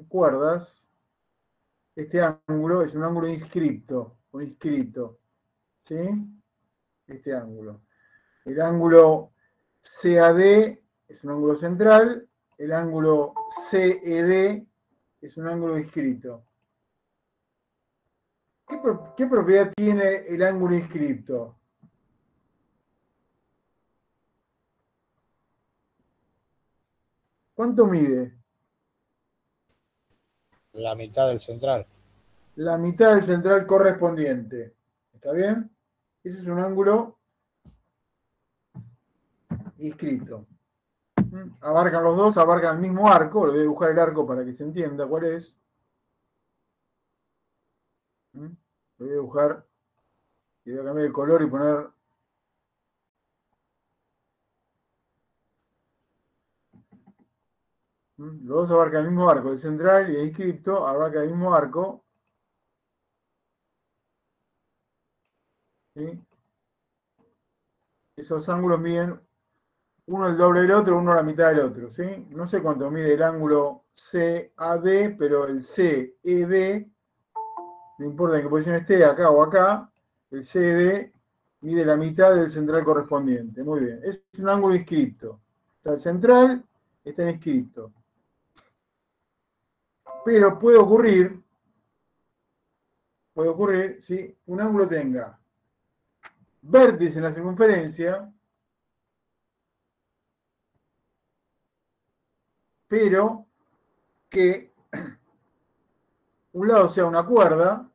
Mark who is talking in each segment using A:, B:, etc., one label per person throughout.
A: cuerdas, este ángulo es un ángulo inscripto, o inscrito, ¿sí? Este ángulo. El ángulo CAD es un ángulo central, el ángulo CED es un ángulo inscrito. ¿Qué propiedad tiene el ángulo inscripto? ¿Cuánto mide?
B: La mitad del central.
A: La mitad del central correspondiente. ¿Está bien? Ese es un ángulo inscrito. Abarcan los dos, abarcan el mismo arco. Le voy a dibujar el arco para que se entienda cuál es. Lo voy a dibujar y voy a cambiar el color y poner. Los dos abarcan el mismo arco. El central y el inscripto abarcan el mismo arco. ¿Sí? Esos ángulos miden uno el doble del otro, uno la mitad del otro. ¿Sí? No sé cuánto mide el ángulo CAD, pero el CED, no importa en qué posición esté, acá o acá, el CED mide la mitad del central correspondiente. Muy bien. Es un ángulo inscripto. Está el central, está inscripto. Pero puede ocurrir, si un ángulo tenga vértice en la circunferencia, pero que un lado sea una cuerda,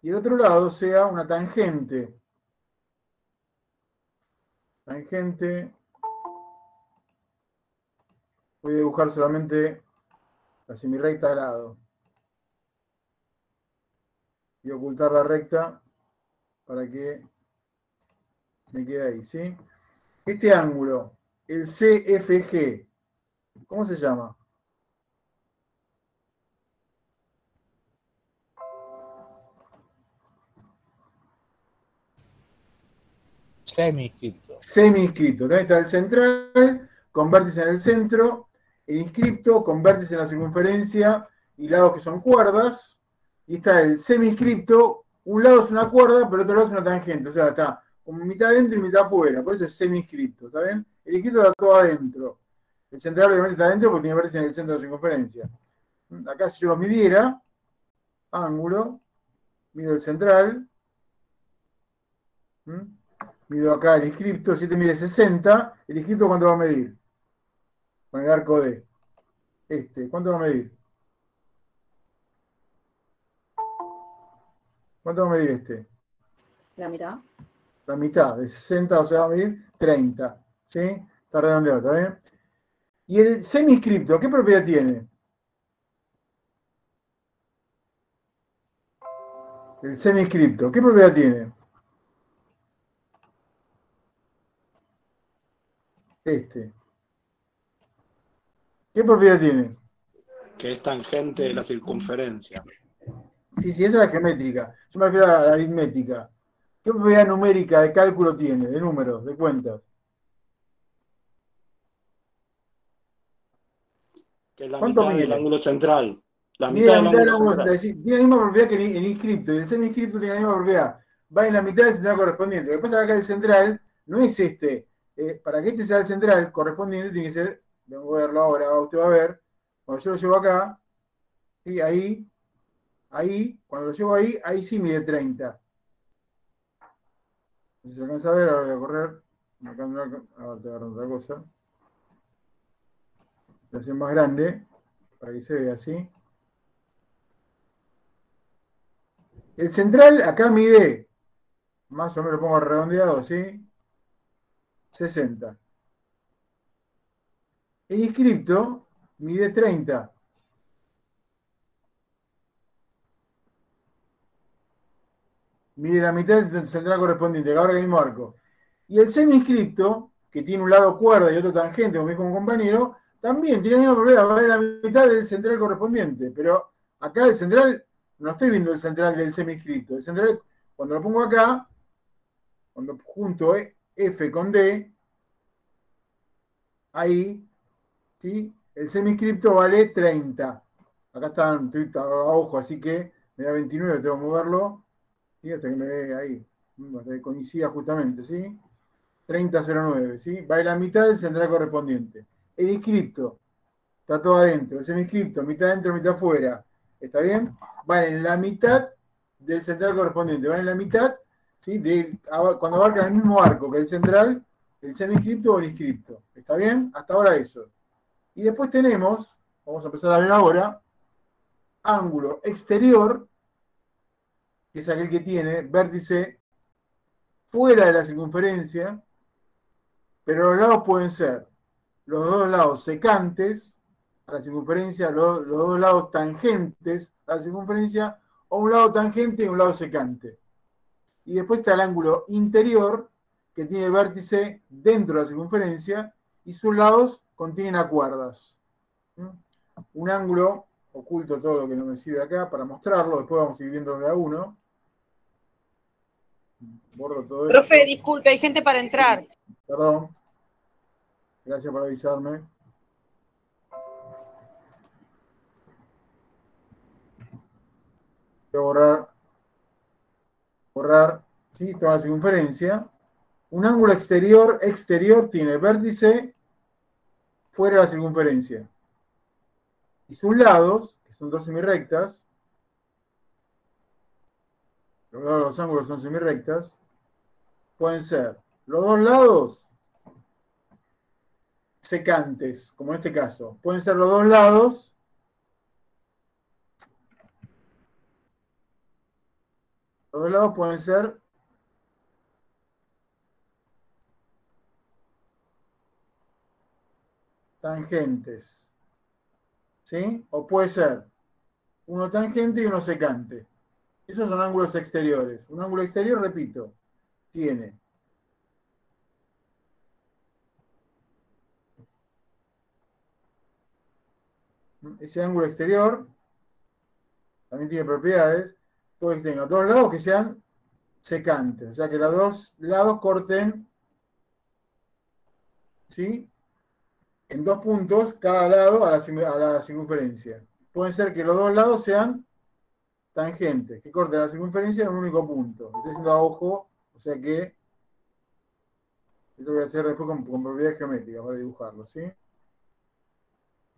A: y el otro lado sea una tangente. Voy a dibujar solamente la semirrecta al lado. Y ocultar la recta para que me quede ahí, ¿sí? Este ángulo, el CFG, ¿cómo se llama?
B: Semi-inscripto.
A: Semi-inscripto. También está el central, con vértice en el centro, el inscripto, con vértice en la circunferencia y lados que son cuerdas. Y está el semi-inscripto, un lado es una cuerda, pero el otro lado es una tangente. O sea, está como mitad adentro y mitad afuera. Por eso es semi-inscripto, ¿está bien? El inscripto está todo adentro. El central obviamente está adentro porque tiene vértice en el centro de la circunferencia. Acá si yo lo midiera, ángulo, mido el central, mido acá el inscripto, si este mide 60, el inscripto ¿cuánto va a medir? Con el arco D. ¿Cuánto va a medir? ¿Cuánto va a medir este?
C: La mitad.
A: La mitad, de 60, o sea, va a medir 30. ¿Sí? Está redondeado, ¿está bien? ¿Y el semi-inscripto qué propiedad tiene? El semi-inscripto, ¿qué propiedad tiene? ¿Qué propiedad tiene?
D: Que es tangente de la circunferencia.
A: Sí, esa es la geométrica. Yo me refiero a la aritmética. ¿Qué propiedad numérica de cálculo tiene? De números, de cuentas.
D: Que es la
A: ¿Cuánto
D: mitad
A: mide?
D: del ángulo central. La
A: Mide
D: mitad
A: la
D: del
A: mitad del
D: ángulo
A: ángulo
D: central.
A: central. Tiene la misma propiedad que el inscripto. Y el semi-inscripto tiene la misma propiedad. Va en la mitad del central correspondiente. Lo que pasa es que acá el central no es este. Para que este sea el central correspondiente, tiene que ser. Voy a verlo ahora, usted va a ver. Cuando yo lo llevo acá, ¿sí? Ahí, cuando lo llevo ahí sí mide 30. Si se alcanza a ver, ahora voy a correr. Ahora te agarro otra cosa. La hacer más grande, para que se vea así. El central acá mide, más o menos lo pongo redondeado, ¿sí? 60. El inscripto mide 30. Mide la mitad del central correspondiente, que ahora el mismo arco. Y el semi-inscripto, que tiene un lado cuerda y otro tangente, como dijo un compañero, también tiene la misma propiedad, va en la mitad del central correspondiente. Pero acá el central, no estoy viendo el central del semi-inscripto. El central Cuando lo pongo acá, cuando junto F con D, ahí, ¿sí? El semiscripto vale 30. Acá están, estoy a ojo, así que me da 29, tengo que moverlo, ¿sí? Hasta que me dé ahí, hasta que coincida justamente, ¿sí? 30,09, ¿sí? Va en la mitad del central correspondiente. El inscripto está todo adentro, el semiscripto, mitad adentro, mitad afuera. ¿Está bien? Van en la mitad del central correspondiente, van en la mitad, ¿sí? Cuando abarcan el mismo arco que el central, el semiscripto o el inscripto. ¿Está bien? Hasta ahora eso. Y después tenemos, vamos a empezar a ver ahora, ángulo exterior, que es aquel que tiene vértice fuera de la circunferencia, pero los lados pueden ser los dos lados secantes a la circunferencia, los dos lados tangentes a la circunferencia, o un lado tangente y un lado secante. Y después está el ángulo interior, que tiene vértice dentro de la circunferencia, y sus lados contienen acuerdas. Un ángulo, oculto todo lo que no me sirve acá para mostrarlo, después vamos a ir viendo de a uno. Borro todo esto.
C: Profe, disculpe, hay gente para entrar.
A: Perdón. Gracias por avisarme. Voy a borrar, ¿sí? Toda la circunferencia. Un ángulo exterior tiene vértice fuera de la circunferencia. Y sus lados, que son dos semirrectas, los lados de los ángulos son semirrectas, pueden ser los dos lados secantes, como en este caso. Pueden ser los dos lados pueden ser tangentes, ¿sí? O puede ser uno tangente y uno secante. Esos son ángulos exteriores. Un ángulo exterior, repito, tiene ese ángulo exterior, también tiene propiedades, puede que tenga dos lados que sean secantes, o sea que los dos lados corten, ¿sí? En dos puntos cada lado a la circunferencia. Pueden ser que los dos lados sean tangentes, que corten la circunferencia en un único punto. Estoy haciendo a ojo, o sea que esto voy a hacer después con propiedades geométricas para dibujarlo, ¿sí?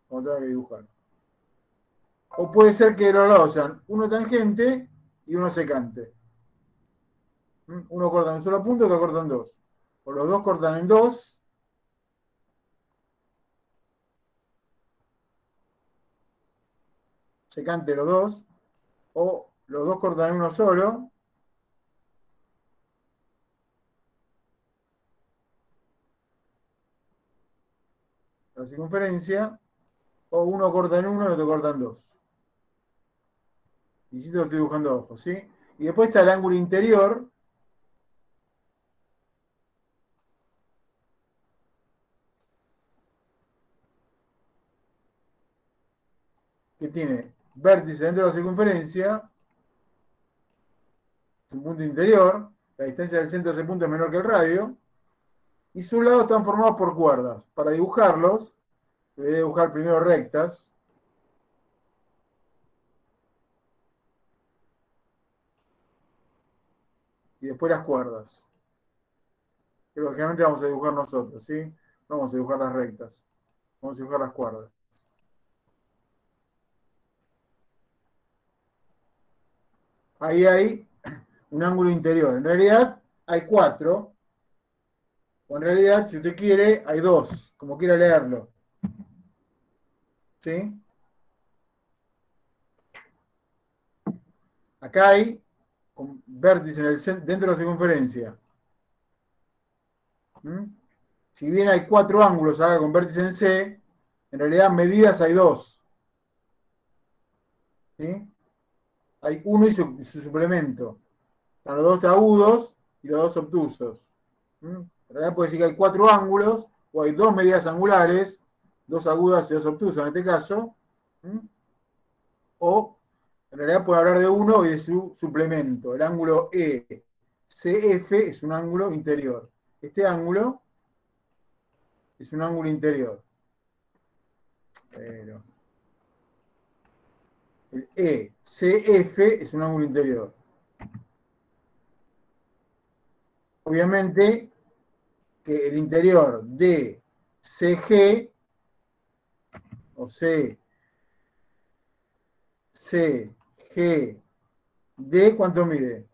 A: Como tengo que dibujar. O puede ser que los lados sean uno tangente y uno secante. Uno corta en un solo punto, otro corta en dos. O los dos cortan en dos. Secante los dos. O los dos cortan en uno solo. La circunferencia. O uno corta en uno y otro corta en dos. Y si lo estoy dibujando a ojo, ¿sí? Y después está el ángulo interior. Que tiene vértice dentro de la circunferencia. Su punto interior. La distancia del centro de ese punto es menor que el radio. Y sus lados están formados por cuerdas. Para dibujarlos, voy a dibujar primero rectas. Y después las cuerdas. Que lógicamente vamos a dibujar nosotros, ¿sí? No vamos a dibujar las rectas. Vamos a dibujar las cuerdas. Ahí hay un ángulo interior. En realidad hay 4. O en realidad, si usted quiere, hay 2. Como quiera leerlo. ¿Sí? Acá hay vértice dentro de la circunferencia. Si bien hay 4 ángulos acá con vértice en C, en realidad medidas hay 2. ¿Sí? Hay uno y su suplemento. Están los dos agudos y los dos obtusos. En realidad puede decir que hay 4 ángulos, o hay 2 medidas angulares, 2 agudas y 2 obtusas en este caso. O En realidad puedo hablar de uno y de su suplemento. El ángulo ECF es un ángulo interior. Este ángulo es un ángulo interior. Pero el ECF es un ángulo interior. Obviamente que el interior de CG o CGD, ¿cuánto mide?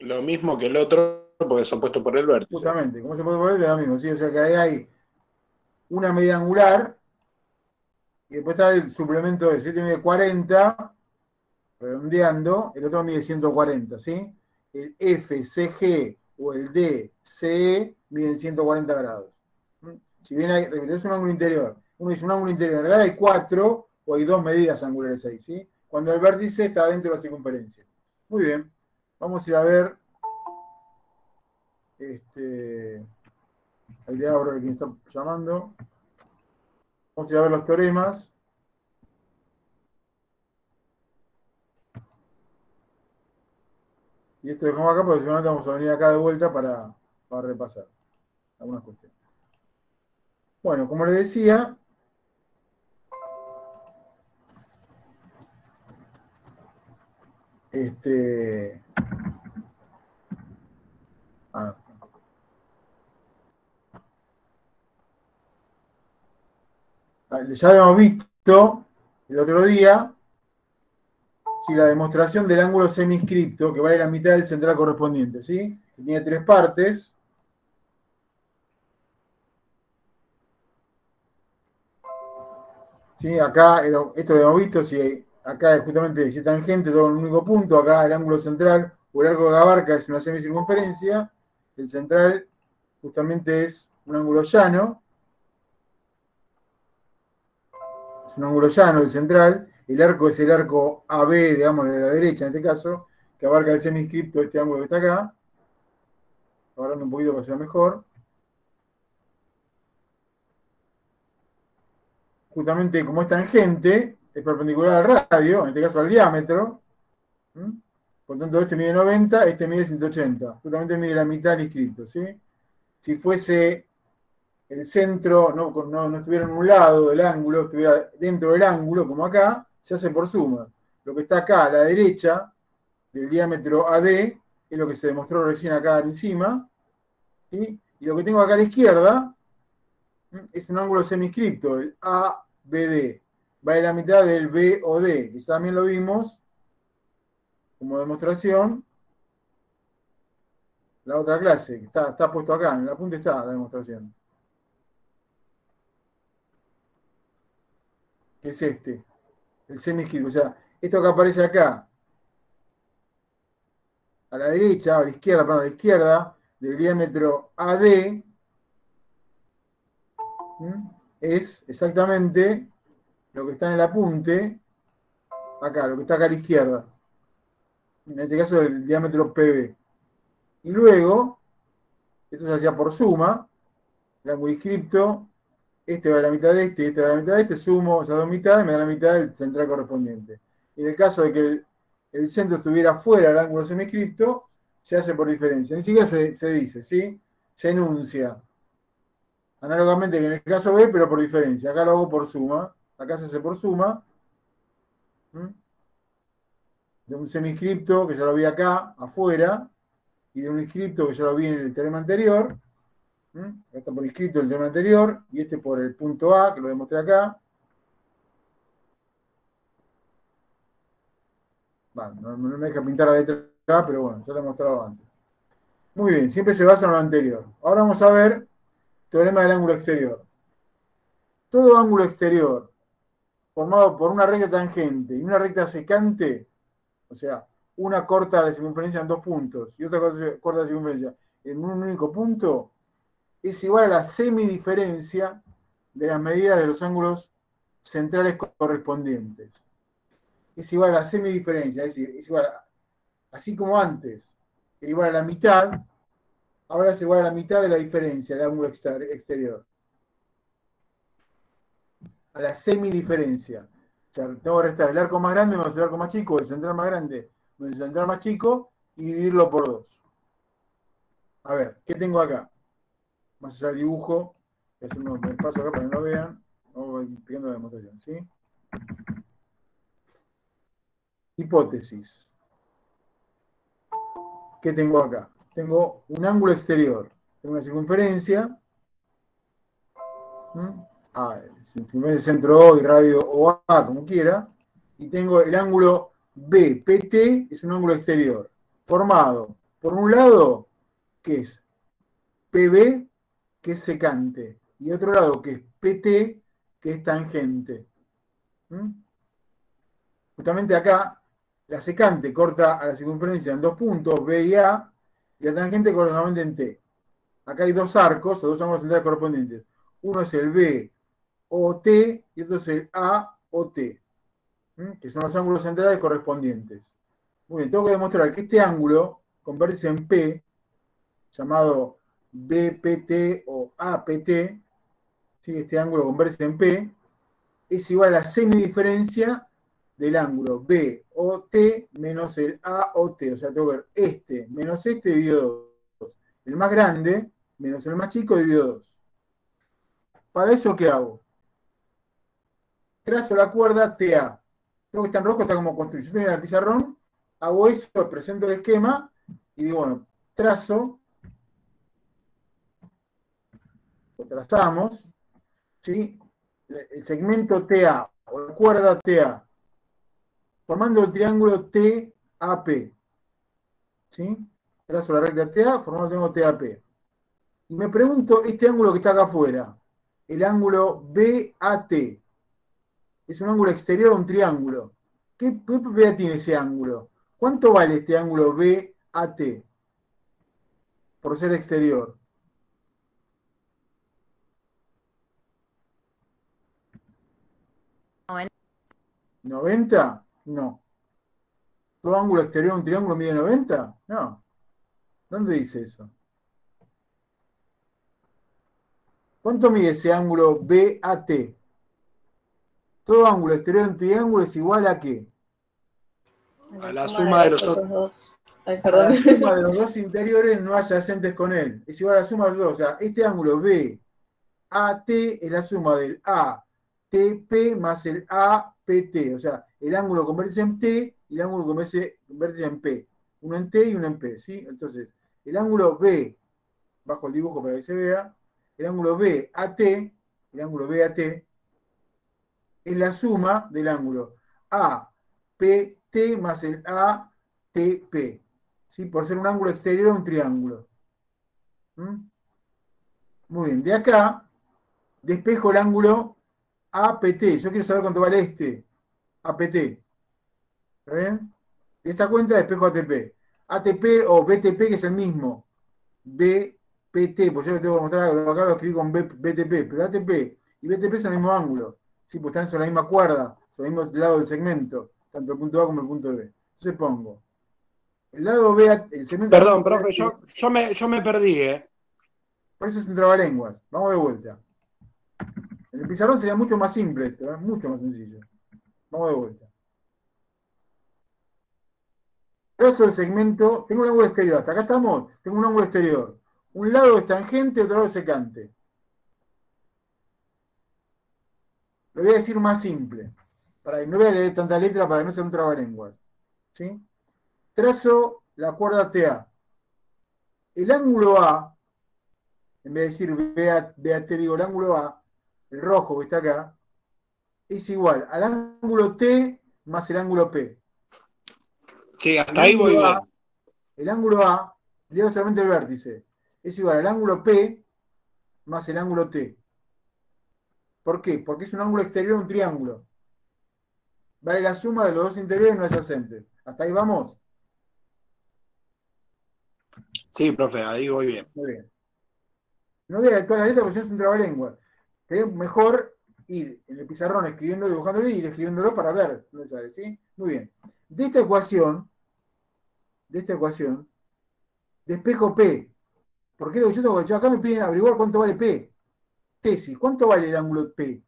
D: Lo mismo que el otro, porque son puestos por el vértice.
A: Justamente, ¿cómo se puede poner? Le da mismo, ¿sí? O sea que ahí hay una medida angular y después está el suplemento de 7 mide 40, redondeando, el otro mide 140, ¿sí? El FCG o el DCE miden 140 grados. Si bien hay, repito, es un ángulo interior. Uno dice un ángulo interior, en realidad hay 4 o hay 2 medidas angulares ahí, ¿sí? Cuando el vértice está dentro de la circunferencia. Muy bien. Vamos a ir a ver. Ahí le abro a quien está llamando. Vamos a ir a ver los teoremas. Y esto dejamos acá porque seguramente vamos a venir acá de vuelta para repasar algunas cuestiones. Bueno, como les decía, ya habíamos visto el otro día si la demostración del ángulo semiscripto, que vale la mitad del central correspondiente, ¿sí? Que tiene 3 partes. ¿Sí? Acá, esto lo hemos visto, si acá es justamente si es tangente, todo en un único punto, acá el ángulo central o el arco que abarca es una semicircunferencia, el central justamente es un ángulo llano, es un ángulo llano el central, el arco es el arco AB, digamos, de la derecha en este caso, que abarca el semiscripto, este ángulo que está acá, agarrando un poquito para que sea mejor. Justamente como es tangente, es perpendicular al radio, en este caso al diámetro. Por tanto, este mide 90, este mide 180. Justamente mide la mitad del inscripto, ¿sí? Si fuese el centro, no estuviera en un lado del ángulo, estuviera dentro del ángulo, como acá, se hace por suma. Lo que está acá a la derecha del diámetro AD es lo que se demostró recién acá encima, ¿sí? Y lo que tengo acá a la izquierda es un ángulo semiscripto, el ABD. Va de la mitad del BOD, que ya también lo vimos como demostración. La otra clase, que está puesto acá, en la punta está la demostración. Que es este, el semiscripto. O sea, esto que aparece acá, a la derecha, o a la izquierda, perdón, a la izquierda, del diámetro AD, es exactamente lo que está en el apunte, acá, lo que está acá a la izquierda. En este caso, el diámetro PB. Y luego, esto se hacía por suma, el ángulo inscripto, este va a la mitad de este, este va a la mitad de este, sumo esas dos mitades y me da la mitad del central correspondiente. Y en el caso de que el centro estuviera fuera del ángulo semiscripto, se hace por diferencia. Ni siquiera se dice, ¿sí? Se enuncia. Análogamente que en el caso B, pero por diferencia. Acá lo hago por suma. Acá se hace por suma. De un semiscripto, que ya lo vi acá, afuera, y de un inscripto, que ya lo vi en el teorema anterior. Está por inscrito el teorema anterior, y este por el punto A, que lo demostré acá. Bueno, no me deja pintar la letra A, pero bueno, ya lo he demostrado antes. Muy bien, siempre se basa en lo anterior. Ahora vamos a ver teorema del ángulo exterior. Todo ángulo exterior formado por una recta tangente y una recta secante, o sea, una corta la circunferencia en 2 puntos y otra corta la circunferencia en un único punto, es igual a la semidiferencia de las medidas de los ángulos centrales correspondientes. Es igual a la semidiferencia, es decir, es igual así como antes, era igual a la mitad, ahora es igual a la mitad de la diferencia del ángulo exterior. A la semidiferencia. sea, tengo que restar el arco más grande menos el arco más chico, el central más grande menos el central más chico, y dividirlo por 2. A ver, ¿qué tengo acá? Más allá del dibujo, que es unos espacios acá para que no lo vean. Vamos explicando la demostración, ¿sí? Hipótesis. ¿Qué tengo acá? Tengo un ángulo exterior. Tengo una circunferencia. Circunferencia centro O y radio OA, como quiera. Y tengo el ángulo B, PT, es un ángulo exterior. Formado, por un lado, que es PB, que es secante. Y otro lado, que es PT, que es tangente. Justamente acá, la secante corta a la circunferencia en 2 puntos, B y A, y la tangente corta nuevamente en T. Acá hay 2 arcos, o 2 ángulos centrales correspondientes. Uno es el B o T y otro es el A o T, que son los ángulos centrales correspondientes. Muy bien, tengo que demostrar que este ángulo con vértice en P, llamado BPT o APT, ¿sí? Este ángulo con vértice en P, es igual a la semidiferencia del ángulo BOT menos el AOT. O sea, tengo que ver este menos este dividido 2. El más grande menos el más chico dividido 2. ¿Para eso qué hago? Trazo la cuerda TA. Tengo que está en rojo, está como construido. Yo estoy en el pizarrón, hago eso, presento el esquema y digo, bueno, trazo, lo trazamos, ¿sí? El segmento TA o la cuerda TA, formando el triángulo TAP. ¿Sí? Trazo la recta TA, formando el triángulo TAP. Y me pregunto, este ángulo que está acá afuera, el ángulo BAT, es un ángulo exterior a un triángulo. ¿Qué propiedad tiene ese ángulo? ¿Cuánto vale este ángulo BAT por ser exterior? ¿90? No. ¿Todo ángulo exterior a un triángulo mide 90? No. ¿Dónde dice eso? ¿Cuánto mide ese ángulo BAT? Todo ángulo exterior de un triángulo es igual a ¿qué?
E: A la suma de los otros dos.
A: Ay, perdón. A la suma de los dos interiores no adyacentes con él. Es igual a la suma de los dos. O sea, este ángulo BAT es la suma del ATP más el APT. O sea, el ángulo con vértice en T y el ángulo con vértice en P. Uno en T y uno en P. ¿Sí? Entonces, el ángulo B, bajo el dibujo para que se vea, el ángulo BAT es la suma del ángulo APT más el ATP, ¿sí? Por ser un ángulo exterior a un triángulo. Muy bien, de acá despejo el ángulo APT. Yo quiero saber cuánto vale este APT. ¿Está bien? De esta cuenta despejo ATP. ATP o BTP, que es el mismo. BPT, pues yo lo tengo que mostrar acá, lo escribí con BTP, pero ATP y BTP son el mismo ángulo. Sí, pues están sobre la misma cuerda, sobre el mismo lado del segmento, tanto el punto A como el punto B. Entonces pongo el lado B, el segmento.
E: Perdón, profe, yo me perdí,
A: Por eso es un trabalenguas. Vamos de vuelta. En el pizarrón sería mucho más simple esto, mucho más sencillo. Vamos de vuelta. Trazo el segmento, tengo un ángulo exterior, hasta acá estamos, tengo un ángulo exterior. Un lado es tangente, otro lado es secante. Lo voy a decir más simple. No voy a leer tanta letra para no ser un trabalenguas. ¿Sí? Trazo la cuerda TA. El ángulo A, en vez de decir BAT, digo el ángulo A, el rojo que está acá, es igual al ángulo T más el ángulo P.
E: Sí, hasta ahí voy bien.
A: El ángulo A, leo solamente el vértice, es igual al ángulo P más el ángulo T. ¿Por qué? Porque es un ángulo exterior a un triángulo. Vale la suma de los dos interiores no adyacentes. ¿Hasta ahí vamos?
E: Sí, profe, ahí voy bien.
A: Muy bien. No voy a leer toda la letra porque es un trabalengua. Es mejor ir en el pizarrón escribiendo, dibujándolo y ir escribiéndolo para ver dónde sale, ¿sí? Muy bien. De esta ecuación, despejo P. Porque lo que yo acá me piden averiguar cuánto vale P. Tesis, ¿cuánto vale el ángulo P?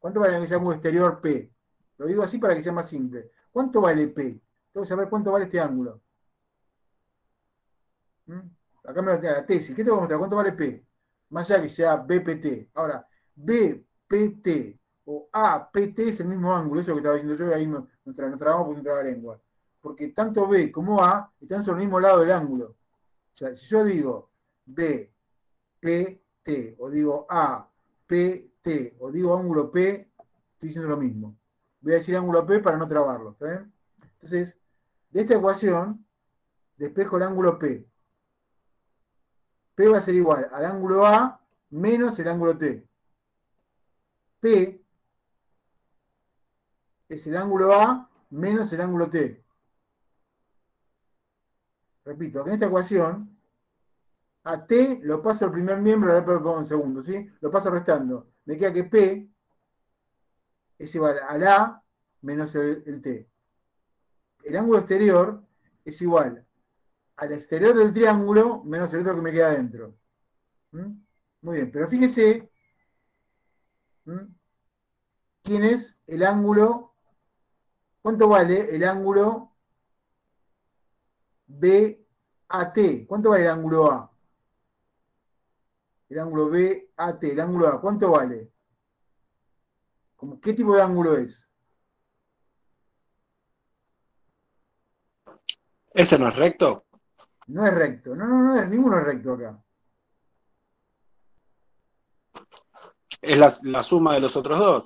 A: ¿Cuánto vale ese ángulo exterior P? Lo digo así para que sea más simple. ¿Cuánto vale P? Tengo que saber cuánto vale este ángulo. ¿Mm? Acá me lo tiene la tesis. ¿Qué tengo que mostrar? ¿Cuánto vale P? Más allá que sea BPT. Ahora, BPT o APT es el mismo ángulo. Eso es lo que estaba diciendo yo, y ahí nos trabamos por la lengua. Porque tanto B como A están sobre el mismo lado del ángulo. O sea, si yo digo BPT o digo APT o digo ángulo P, estoy diciendo lo mismo. Voy a decir ángulo P para no trabarlo. ¿Está bien? Entonces, de esta ecuación, despejo el ángulo P. P va a ser igual al ángulo A menos el ángulo T. P es el ángulo A menos el ángulo T. Repito, que en esta ecuación, a T lo paso al primer miembro, ahora lo pongo en segundo, ¿sí? Lo paso restando. Me queda que P es igual al A menos el T. El ángulo exterior es igual al exterior del triángulo menos el otro que me queda adentro. ¿Mm? Muy bien, pero fíjese quién es el ángulo, cuánto vale el ángulo BAT. ¿Cuánto vale el ángulo A? El ángulo BAT, el ángulo A, ¿cuánto vale? ¿Qué tipo de ángulo es?
E: ¿Ese no es recto?
A: No es recto. No, ninguno es recto acá.
E: Es la suma de los otros dos.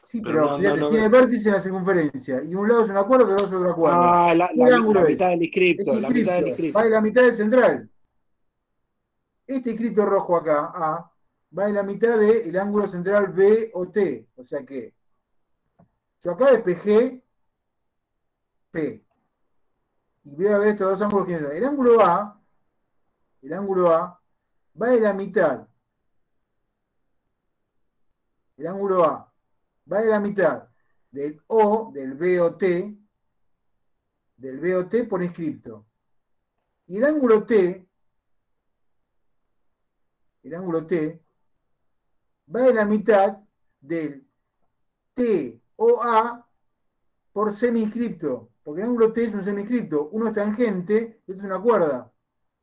A: Sí,
E: Pero
A: pero
E: no, no,
A: fíjate,
E: no.
A: tiene vértice en la circunferencia. Y un lado es una cuerda, otro lado es otra cuerda.
E: Ah,
A: ¿Qué ángulo
E: la
A: es?
E: mitad del
A: Es
E: inscripto, la mitad del
A: inscripto.
E: inscripto.
A: Vale la mitad del central. Este inscripto rojo acá, A, va en la mitad del ángulo central B o T. O sea que yo acá despejé P. Y voy a ver estos dos ángulos que el ángulo A va en la mitad. El ángulo A va en la mitad del O, del BOT por inscripto. Y el ángulo T, va en la mitad del TOA por seminscripto. Porque el ángulo T es un seminscripto. Uno es tangente y otro es una cuerda.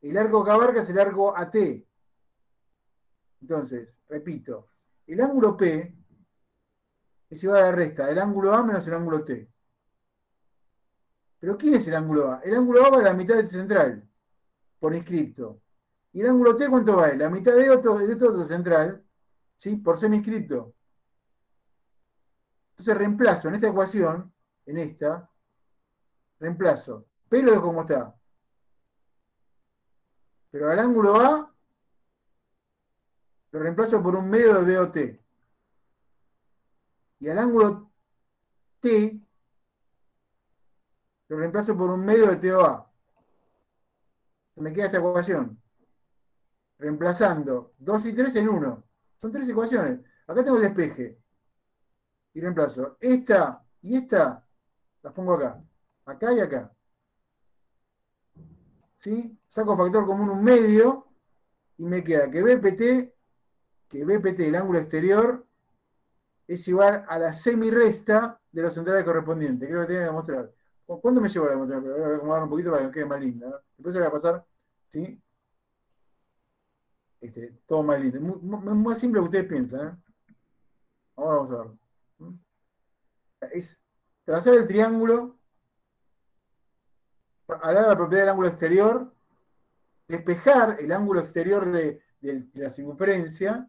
A: El arco que abarca es el arco AT. Entonces, repito, el ángulo P es igual a la resta del ángulo A menos el ángulo T. ¿Pero quién es el ángulo A? El ángulo A va a la mitad del central, por inscripto. ¿Y el ángulo T cuánto vale? La mitad de otro central, ¿sí? Por seminscripto. Entonces reemplazo en esta ecuación, reemplazo. P lo dejo como está. Pero al ángulo A lo reemplazo por un medio de BOT. Y al ángulo T lo reemplazo por un medio de TOA. Me queda esta ecuación. Reemplazando 2 y 3 en 1. Son 3 ecuaciones. Acá tengo el despeje. Y reemplazo esta y esta, las pongo acá. Acá y acá. ¿Sí? Saco factor común un medio y me queda que BPT, el ángulo exterior, es igual a la semirresta de los centrales correspondientes. Creo que tiene que demostrar. ¿Cuánto me llevo a demostrar? Voy a acomodar un poquito para que quede más linda. ¿No? Después se la voy a pasar, ¿sí? Todo más lindo. Más simple que ustedes piensan. Ahora vamos a verlo. Es trazar el triángulo, hablar de la propiedad del ángulo exterior, despejar el ángulo exterior de la circunferencia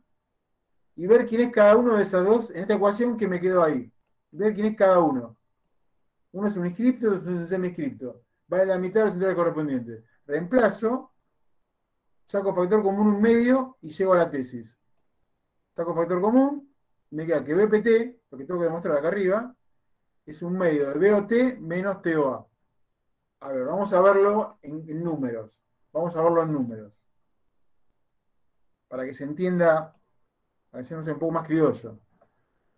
A: y ver quién es cada uno de esas dos en esta ecuación que me quedó ahí. Ver quién es cada uno. Uno es un inscripto, otro es un seminscripto. Va en la mitad de los centrales correspondientes. Reemplazo, saco factor común un medio y llego a la tesis. Saco factor común, me queda que BPT, lo que tengo que demostrar acá arriba, es un medio de BOT menos TOA. A ver, vamos a verlo en números. Vamos a verlo en números. Para que se entienda, para que sea un poco más criollo.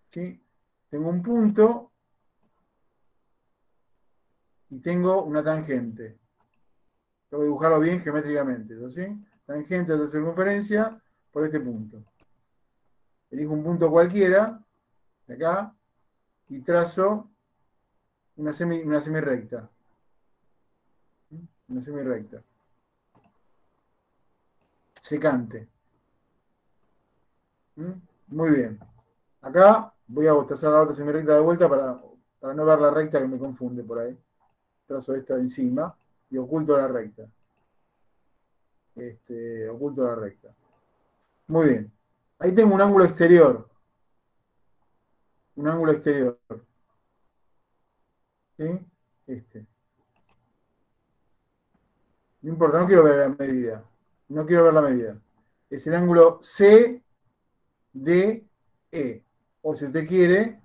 A: ¿Sí? Tengo un punto y tengo una tangente. Tengo que dibujarlo bien geométricamente. ¿Sí? Tangente de la circunferencia por este punto. Elijo un punto cualquiera, de acá, y trazo una semirrecta. Una semirrecta. Secante. Muy bien. Acá voy a trazar la otra semirrecta de vuelta para no ver la recta que me confunde por ahí. Trazo esta de encima y oculto la recta. Oculto la recta. Muy bien. Ahí tengo un ángulo exterior. Un ángulo exterior. ¿Sí? No importa, no quiero ver la medida. No quiero ver la medida. Es el ángulo CDE. O si usted quiere,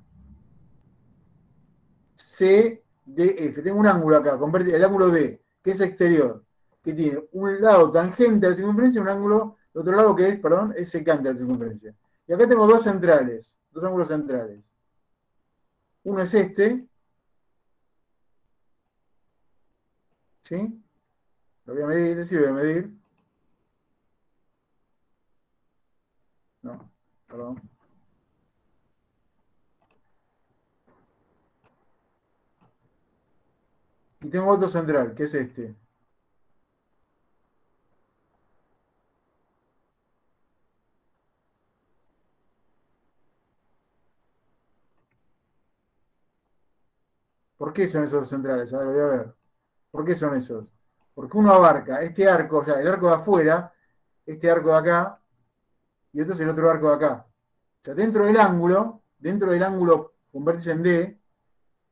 A: CDF. Tengo un ángulo acá, el ángulo D, que es exterior, que tiene un lado tangente a la circunferencia y un ángulo, el otro lado que es, perdón, es secante a la circunferencia. Y acá tengo dos centrales, dos ángulos centrales. Uno es este. ¿Sí? Lo voy a medir, sí, lo voy a medir. No, perdón. Y tengo otro central, que es este. ¿Por qué son esos centrales? A ver, lo voy a ver. ¿Por qué son esos? Porque uno abarca este arco, o sea, el arco de afuera, este arco de acá, y otro es el otro arco de acá. O sea, dentro del ángulo con vértice en D,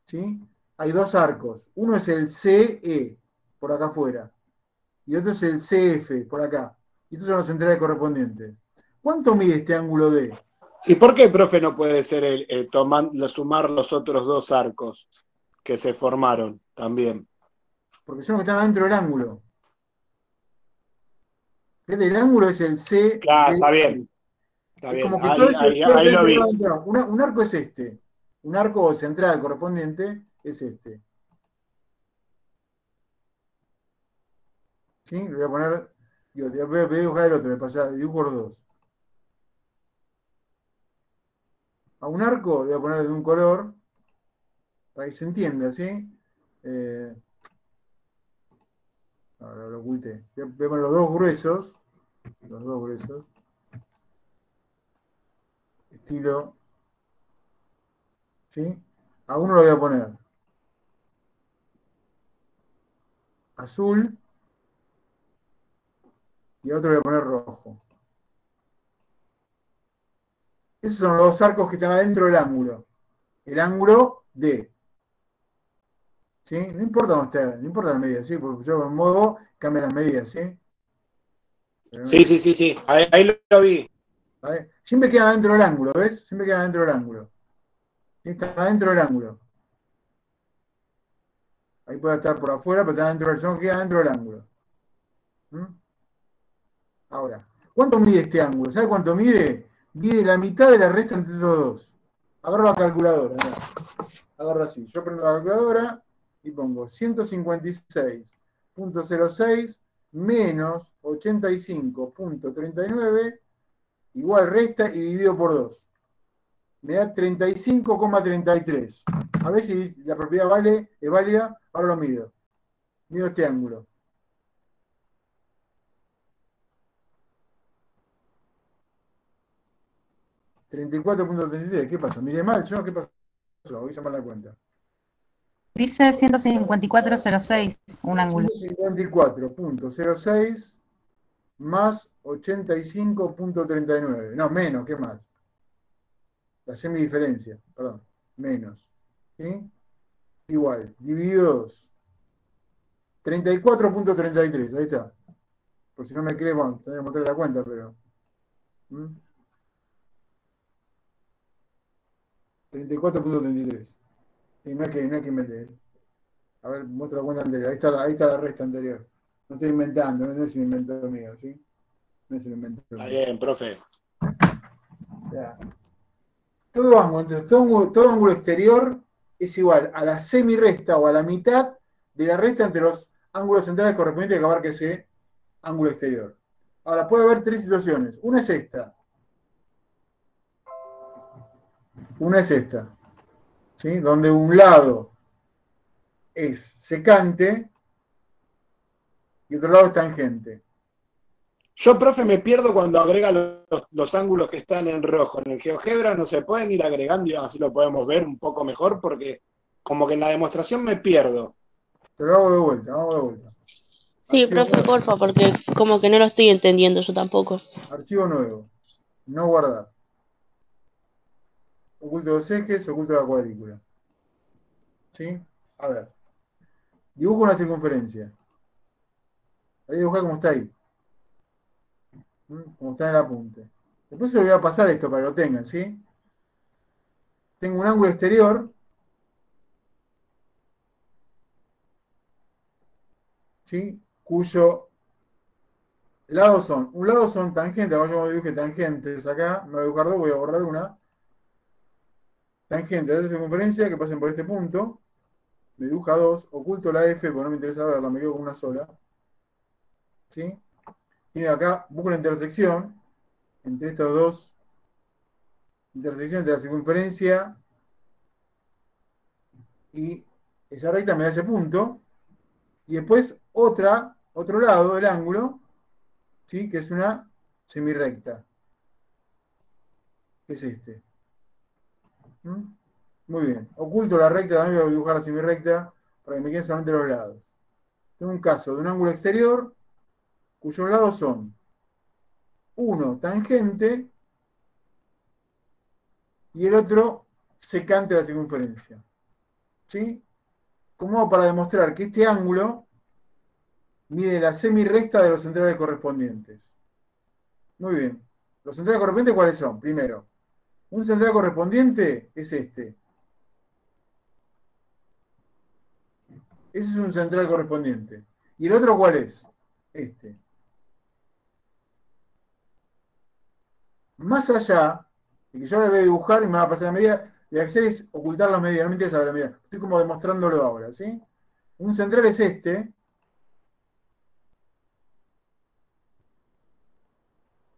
A: ¿sí? Hay dos arcos. Uno es el CE, por acá afuera, y otro es el CF, por acá. Y estos son los centrales correspondientes. ¿Cuánto mide este ángulo D?
E: ¿Y por qué, profe, no puede ser sumar los otros dos arcos que se formaron también?
A: Porque son los que están adentro del ángulo. El ángulo es el C.
E: Claro, está bien. Está
A: es
E: bien.
A: como que
E: Ahí lo vi.
A: Un arco es este. Un arco central correspondiente es este. ¿Sí? Le voy a poner. Voy a dibujar el otro, le pasa, dibujo los dos. A un arco le voy a poner de un color para que se entienda, ¿sí? Ahora lo oculté. Voy a poner los dos gruesos. Los dos gruesos. Estilo. ¿Sí? A uno lo voy a poner azul y a otro le voy a poner rojo. Esos son los dos arcos que están adentro del ángulo. El ángulo D. ¿Sí? No importa dónde esté, no importa la medida, ¿sí? Porque yo me muevo, cambia las medidas, ¿sí?
E: Sí. Ahí lo vi.
A: Siempre quedan adentro del ángulo, ¿ves? Siempre quedan adentro del ángulo. ¿Sí? Están adentro del ángulo. Ahí puede estar por afuera, pero está dentro del ángulo, queda dentro del ángulo. Ahora, ¿cuánto mide este ángulo? ¿Sabe cuánto mide? Mide la mitad de la resta entre estos dos. Agarro la calculadora. Mirá. Agarro así. Yo prendo la calculadora y pongo 156.06 menos 85.39 igual resta y dividido por 2. Me da 35,33. A ver si la propiedad es válida. Ahora lo mido. Mido este ángulo. $34.33. ¿Qué pasa? Mire mal, ¿yo? ¿Qué pasó? Voy a llamar la cuenta.
F: Dice 154.06, un ángulo.
A: 154.06 más 85.39. No, menos, ¿qué más? La semidiferencia, perdón, menos. ¿Sí? Igual, dividido 2. 34.33, ahí está. Por si no me cree, bueno, tendría que mostrar la cuenta, pero... 34.33. Y no hay que meter. A ver, muestra la cuenta anterior. Ahí está la resta anterior. No estoy inventando, no es un invento mío, ¿sí? No es un invento mío.
E: Está bien, profe.
A: Ya. Todo ángulo exterior es igual a la semirresta o a la mitad de la resta entre los ángulos centrales correspondientes que abarque ese ángulo exterior. Ahora, puede haber tres situaciones. Una es esta. Una es esta. ¿sí? Donde un lado es secante y otro lado es tangente.
E: Yo, profe, me pierdo cuando agrega los ángulos que están en rojo. En el GeoGebra no se pueden ir agregando y así lo podemos ver un poco mejor porque como que en la demostración me pierdo.
A: Te lo hago de vuelta, vamos de vuelta.
G: Sí,
A: Archivo
G: profe,
A: nuevo,
G: porfa, porque como que no lo estoy entendiendo yo tampoco.
A: archivo nuevo. No guardar. Oculto los ejes, oculto la cuadrícula. ¿Sí? A ver. Dibujo una circunferencia. Voy a dibujar como está ahí. Como está en el apunte. Después se lo voy a pasar esto para que lo tengan, ¿sí? Tengo un ángulo exterior. ¿Sí? Cuyo lados son. Un lado son tangentes. Ahora yo dibujé tangentes acá. Me voy a dibujar dos, voy a borrar una. Tangentes de esa circunferencia que pasen por este punto. Me dibuja dos. Oculto la F porque no me interesa verla, me quedo con una sola. ¿Sí? Y acá busco la intersección entre estos dos. Intersección entre la circunferencia y esa recta me da ese punto. Y después otro lado del ángulo, ¿sí? Que es una semirrecta. Que es este. ¿Mm? Muy bien. Oculto la recta, también voy a dibujar la semirrecta para que me queden solamente los lados. Tengo un caso de un ángulo exterior cuyos lados son uno tangente y el otro secante de la circunferencia. ¿Sí? ¿Cómo hago para demostrar que este ángulo mide la semirrecta de los centrales correspondientes? Muy bien. ¿Los centrales correspondientes cuáles son? Primero, un central correspondiente es este. Ese es un central correspondiente. ¿Y el otro cuál es? Este. Más allá de que yo ahora voy a dibujar y me va a pasar la medida, de hacer es ocultar las medidas, no me interesa la medida. Estoy como demostrándolo ahora, ¿sí? Un central es este.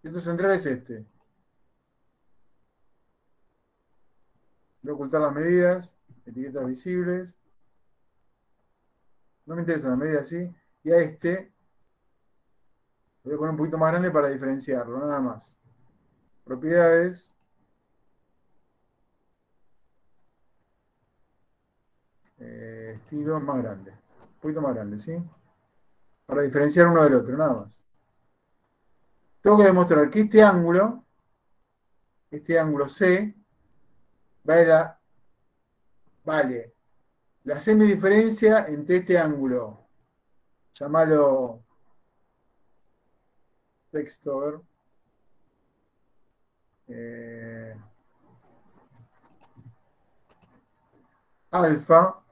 A: Y otro central es este. Voy a ocultar las medidas, etiquetas visibles. No me interesa la medida así. Y a este lo voy a poner un poquito más grande para diferenciarlo, nada más. Propiedades. Estilo más grande. Un poquito más grande, ¿sí? Para diferenciar uno del otro, nada más. Tengo que demostrar que este ángulo C, vale la semidiferencia entre este ángulo, llamalo texto, a ver, alfa,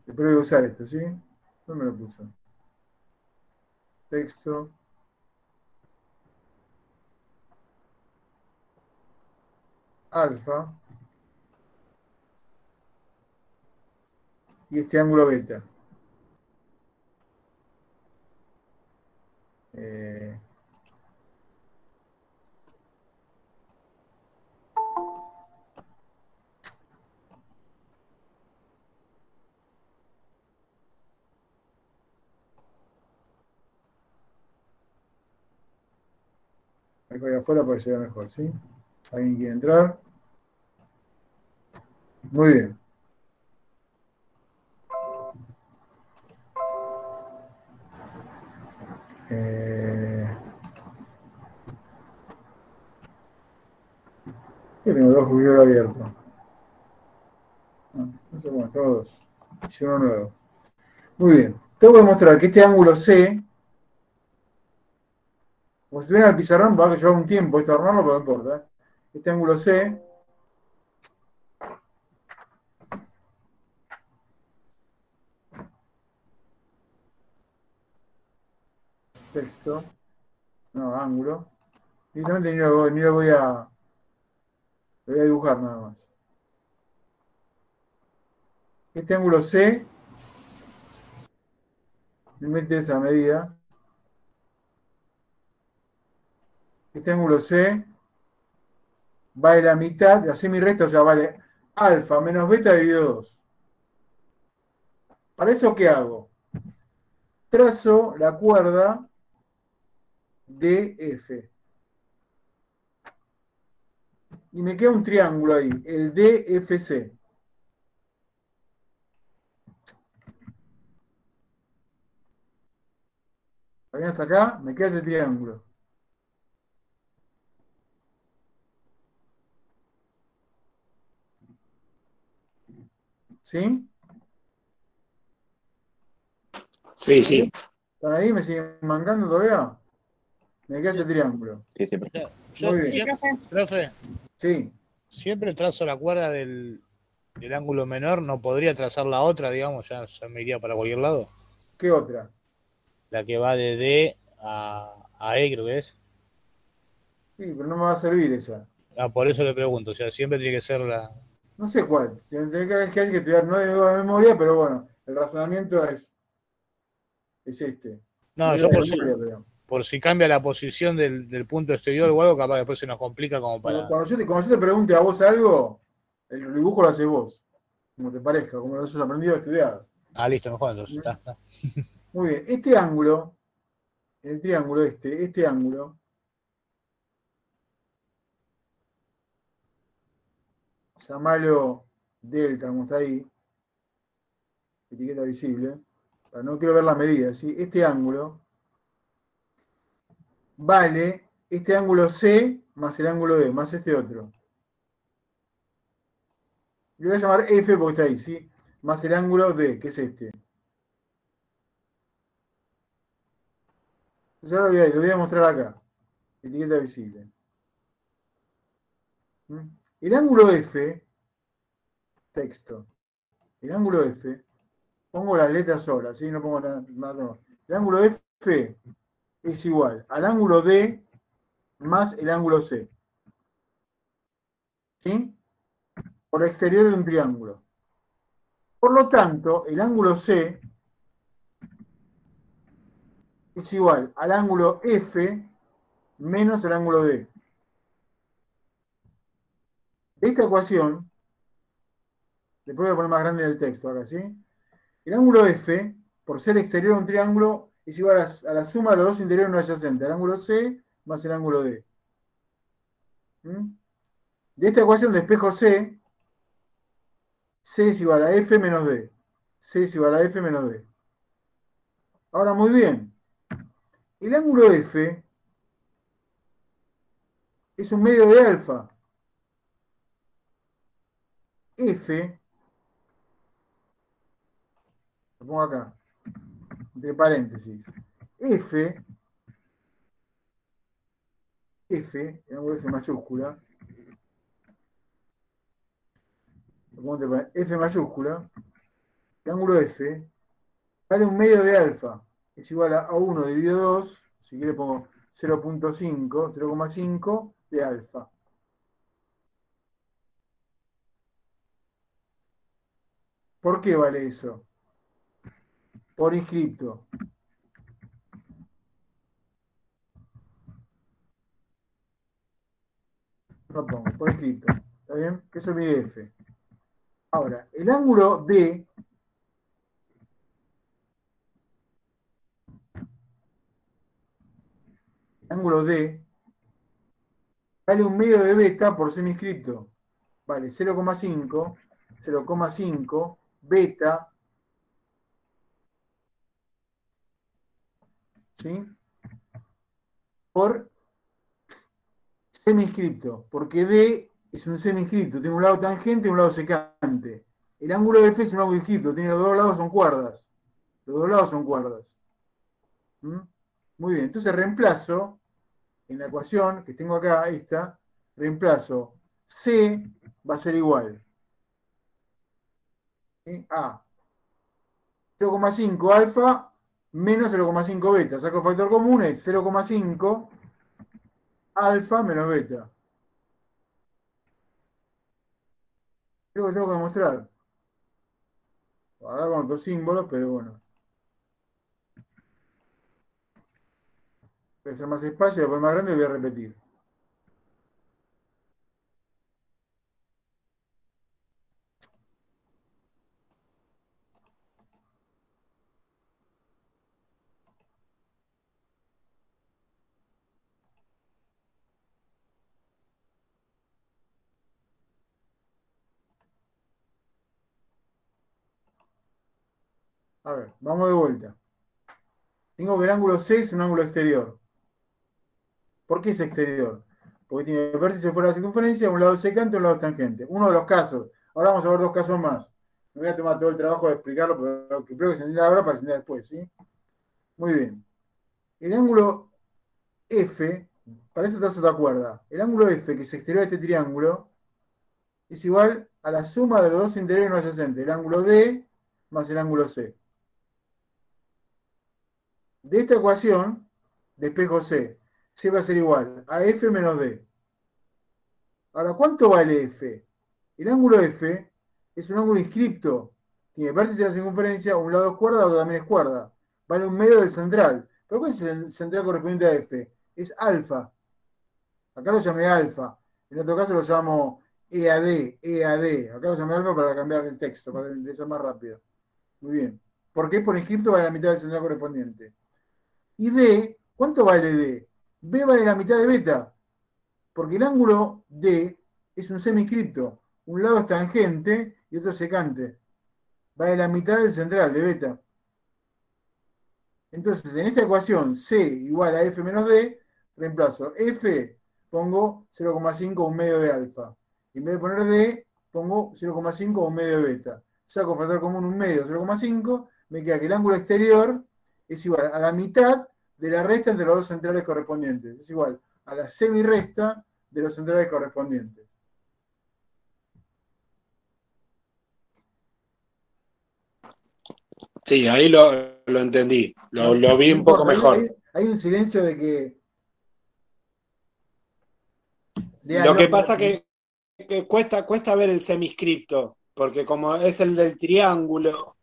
A: después voy a usar esto, ¿sí? ¿Dónde me lo puso? Texto. Alfa. Y este ángulo beta. Ahí voy afuera para que se vea mejor, ¿sí? ¿Alguien quiere entrar? Muy bien. Yo tengo dos juguetes abiertos. No sé cómo, todos. Hice uno nuevo. Muy bien. Tengo que demostrar que este ángulo C, como si estuviera en el pizarrón, va a llevar un tiempo esto armarlo, pero no importa. Este ángulo C texto, no, ángulo. Directamente ni lo voy a dibujar nada más. Este ángulo C, me interesa esa medida. Este ángulo C vale la mitad, la semirrecta, o sea, vale alfa menos beta dividido 2. ¿Para eso qué hago? Trazo la cuerda DF. Y me queda un triángulo ahí, el DFC. ¿Bien hasta acá? Me queda este triángulo. ¿Sí?
E: Sí, sí.
A: ¿Están ahí? ¿Me siguen mancando todavía? Me queda ese triángulo.
B: Sí, sí.
C: Yo
A: Muy bien.
C: siempre,
B: Profe,
A: Sí.
B: siempre trazo la cuerda del ángulo menor, ¿no podría trazar la otra, digamos? Ya se me iría para cualquier lado.
A: ¿Qué otra?
B: La que va de D a E, creo que es.
A: Sí, pero no me va a servir esa.
B: Ah, por eso le pregunto, o sea, siempre tiene que ser la...
A: No sé cuál. Que hay que estudiar, no de memoria, pero bueno, el razonamiento es este.
B: No,
A: No
B: yo
A: digo de memoria, pero.
B: por si cambia la posición del punto exterior o algo, capaz que después se nos complica como para...
A: Cuando yo te pregunte a vos algo, el dibujo lo haces vos. Como te parezca, como lo has aprendido a estudiar.
B: Ah, listo, mejor entonces. Está.
A: Muy bien. Este ángulo, el triángulo este ángulo, llamalo delta, como está ahí, etiqueta visible. No quiero ver la medida, ¿sí? Este ángulo vale este ángulo C más el ángulo D, más este otro. Le voy a llamar F porque está ahí, ¿sí? Más el ángulo D, que es este. Entonces ahora lo voy a mostrar acá. Etiqueta visible. ¿Mm? El ángulo F, texto. El ángulo F, pongo las letras solas, ¿sí? No pongo nada. No. El ángulo F es igual al ángulo D más el ángulo C. ¿Sí? Por el exterior de un triángulo. Por lo tanto, el ángulo C es igual al ángulo F menos el ángulo D. Esta ecuación, después voy a poner más grande el texto acá, ¿sí? El ángulo F, por ser exterior de un triángulo, es igual a la suma de los dos interiores no adyacentes, el ángulo C más el ángulo D. ¿Mm? De esta ecuación de espejo C, C es igual a F menos D. C es igual a F menos D. Ahora, muy bien. El ángulo F es un medio de alfa. F, lo pongo acá, entre paréntesis. F, el ángulo F mayúscula, lo pongo entre paréntesis, F mayúscula, el ángulo F vale un medio de alfa. Es igual a 1 dividido 2, si quiere pongo 0.5, 0,5 de alfa. ¿Por qué vale eso? Por inscripto. No pongo, por inscripto. ¿Está bien? Que eso mide F. Ahora, el ángulo D, vale un medio de beta por seminscripto. Vale 0,5, 0,5 beta, ¿sí? Por seminscripto, porque D es un seminscripto, tiene un lado tangente y un lado secante. El ángulo de F es un ángulo inscripto, tiene los dos lados son cuerdas. Los dos lados son cuerdas. ¿Mm? Muy bien, entonces reemplazo en la ecuación que tengo acá, esta, reemplazo C va a ser igual a 0,5 alfa menos 0,5 beta. Saco factor común, es 0,5 alfa menos beta. Creo que tengo que demostrar. Acá con otros símbolos, pero bueno. Voy a hacer más espacio, después más grande y voy a repetir. A ver, vamos de vuelta. Tengo que el ángulo C es un ángulo exterior. ¿Por qué es exterior? Porque tiene el vértice fuera de la circunferencia, un lado secante y un lado tangente. Uno de los casos. Ahora vamos a ver dos casos más. Me voy a tomar todo el trabajo de explicarlo, pero creo que se entienda ahora para que se entienda después, ¿sí? Muy bien. El ángulo F, para eso te acuerdas, el ángulo F, que es exterior de este triángulo, es igual a la suma de los dos interiores no adyacentes, el ángulo D más el ángulo C. De esta ecuación, de espejo C, C va a ser igual a F menos D. Ahora, ¿cuánto vale F? El ángulo F es un ángulo inscripto. Tiene vértice de la circunferencia, un lado es cuerda, otro también es cuerda. Vale un medio del central. ¿Pero cuál es el central correspondiente a F? Es alfa. Acá lo llamé alfa. En otro caso lo llamo EAD, EAD. Acá lo llamé alfa para cambiar el texto, para que sea más rápido. Muy bien. ¿Por qué? Por inscripto vale la mitad del central correspondiente. Y D, ¿cuánto vale D? B vale la mitad de beta. Porque el ángulo D es un seminscripto. Un lado es tangente y otro secante. Vale la mitad del central de beta. Entonces, en esta ecuación C igual a F menos D, reemplazo F, pongo 0,5 un medio de alfa. Y en vez de poner D, pongo 0,5 un medio de beta. Saco factor común un medio, 0,5, me queda que el ángulo exterior es igual a la mitad de la resta entre los dos centrales correspondientes. Es igual a la semirresta de los centrales correspondientes.
E: Sí, ahí lo entendí. Lo vi
A: No
E: un poco
A: importa,
E: mejor.
A: hay un silencio de que...
E: Lo que pasa que cuesta ver el semiscripto, porque como es el del triángulo,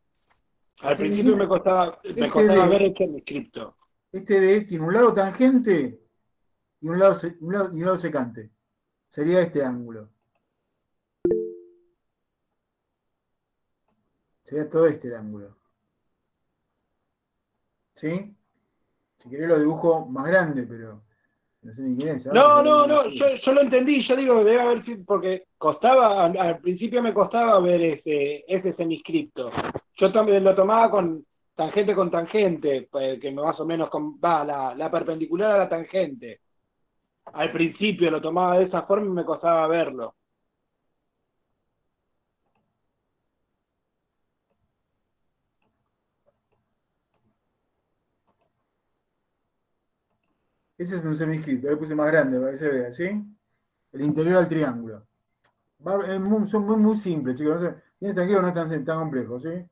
E: al principio me costaba ver el semiscripto.
A: Este D tiene un lado tangente y un lado secante. Sería este ángulo. Sería todo este el ángulo. ¿Sí? Si querés lo dibujo más grande, pero no sé ni quién es.
E: No, yo lo entendí, yo digo, debe haber sido, porque costaba, al principio me costaba ver ese semiscripto. Yo también lo tomaba con tangente, que más o menos va la perpendicular a la tangente. Al principio lo tomaba de esa forma y me costaba verlo.
A: Ese es un semiscripto, le puse más grande para que se vea, ¿sí? El interior del triángulo. Son muy simples, chicos. No tienes tranquilo, no es tan complejo, ¿sí?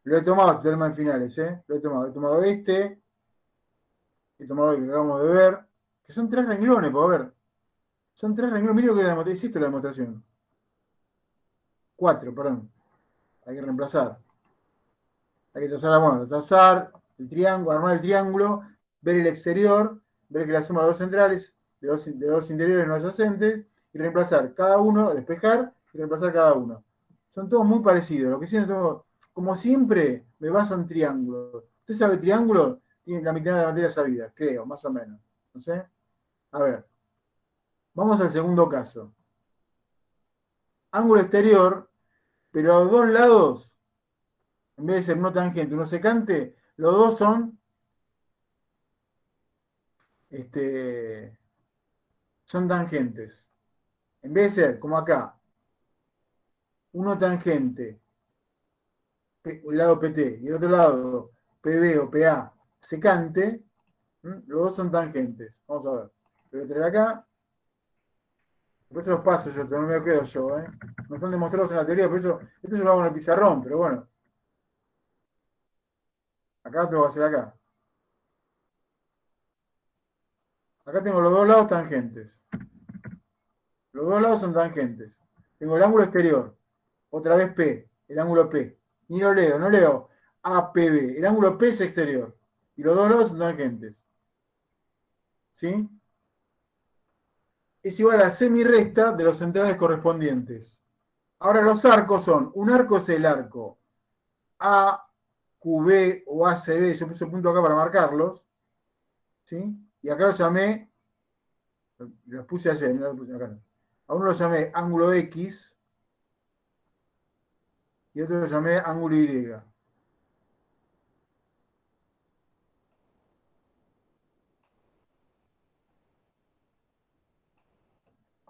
A: Lo he tomado teorema en finales, ¿eh? He tomado este. He tomado el que acabamos de ver. Que son 3 renglones, por ver. Son 3 renglones. Mira lo que es la demostración. Hiciste la demostración. 4, perdón. Hay que reemplazar. Hay que trazar el triángulo, armar el triángulo, ver el exterior, ver que la suma de dos centrales, de dos interiores no adyacentes, y reemplazar cada uno, despejar y reemplazar cada uno. Son todos muy parecidos. Lo que sí, como siempre, me baso en triángulos. ¿Usted sabe triángulo? Tiene la mitad de la materia sabida, creo, más o menos. No sé. A ver. Vamos al segundo caso. Ángulo exterior, pero a los dos lados, en vez de ser uno tangente, uno secante, los dos son tangentes. En vez de ser, como acá, uno tangente, un lado PT, y el otro lado PB o PA secante, los dos son tangentes. Vamos a ver. Lo voy a traer acá. Por eso los paso yo, no me quedo yo, ¿eh? No están demostrados en la teoría, por eso, esto yo lo hago en el pizarrón, pero bueno. Acá te lo voy a hacer acá. Acá tengo los dos lados tangentes. Los dos lados son tangentes. Tengo el ángulo exterior. Otra vez P, el ángulo P. Ni lo leo, no leo APB. El ángulo P es exterior. Y los dos lados son tangentes. ¿Sí? Es igual a la semirresta de los centrales correspondientes. Ahora los arcos son, un arco es el arco AQB o ACB, yo puse un punto acá para marcarlos. ¿Sí? Y acá los llamé, los puse ayer, no los puse acá. A uno lo llamé ángulo X y otro lo llamé ángulo Y.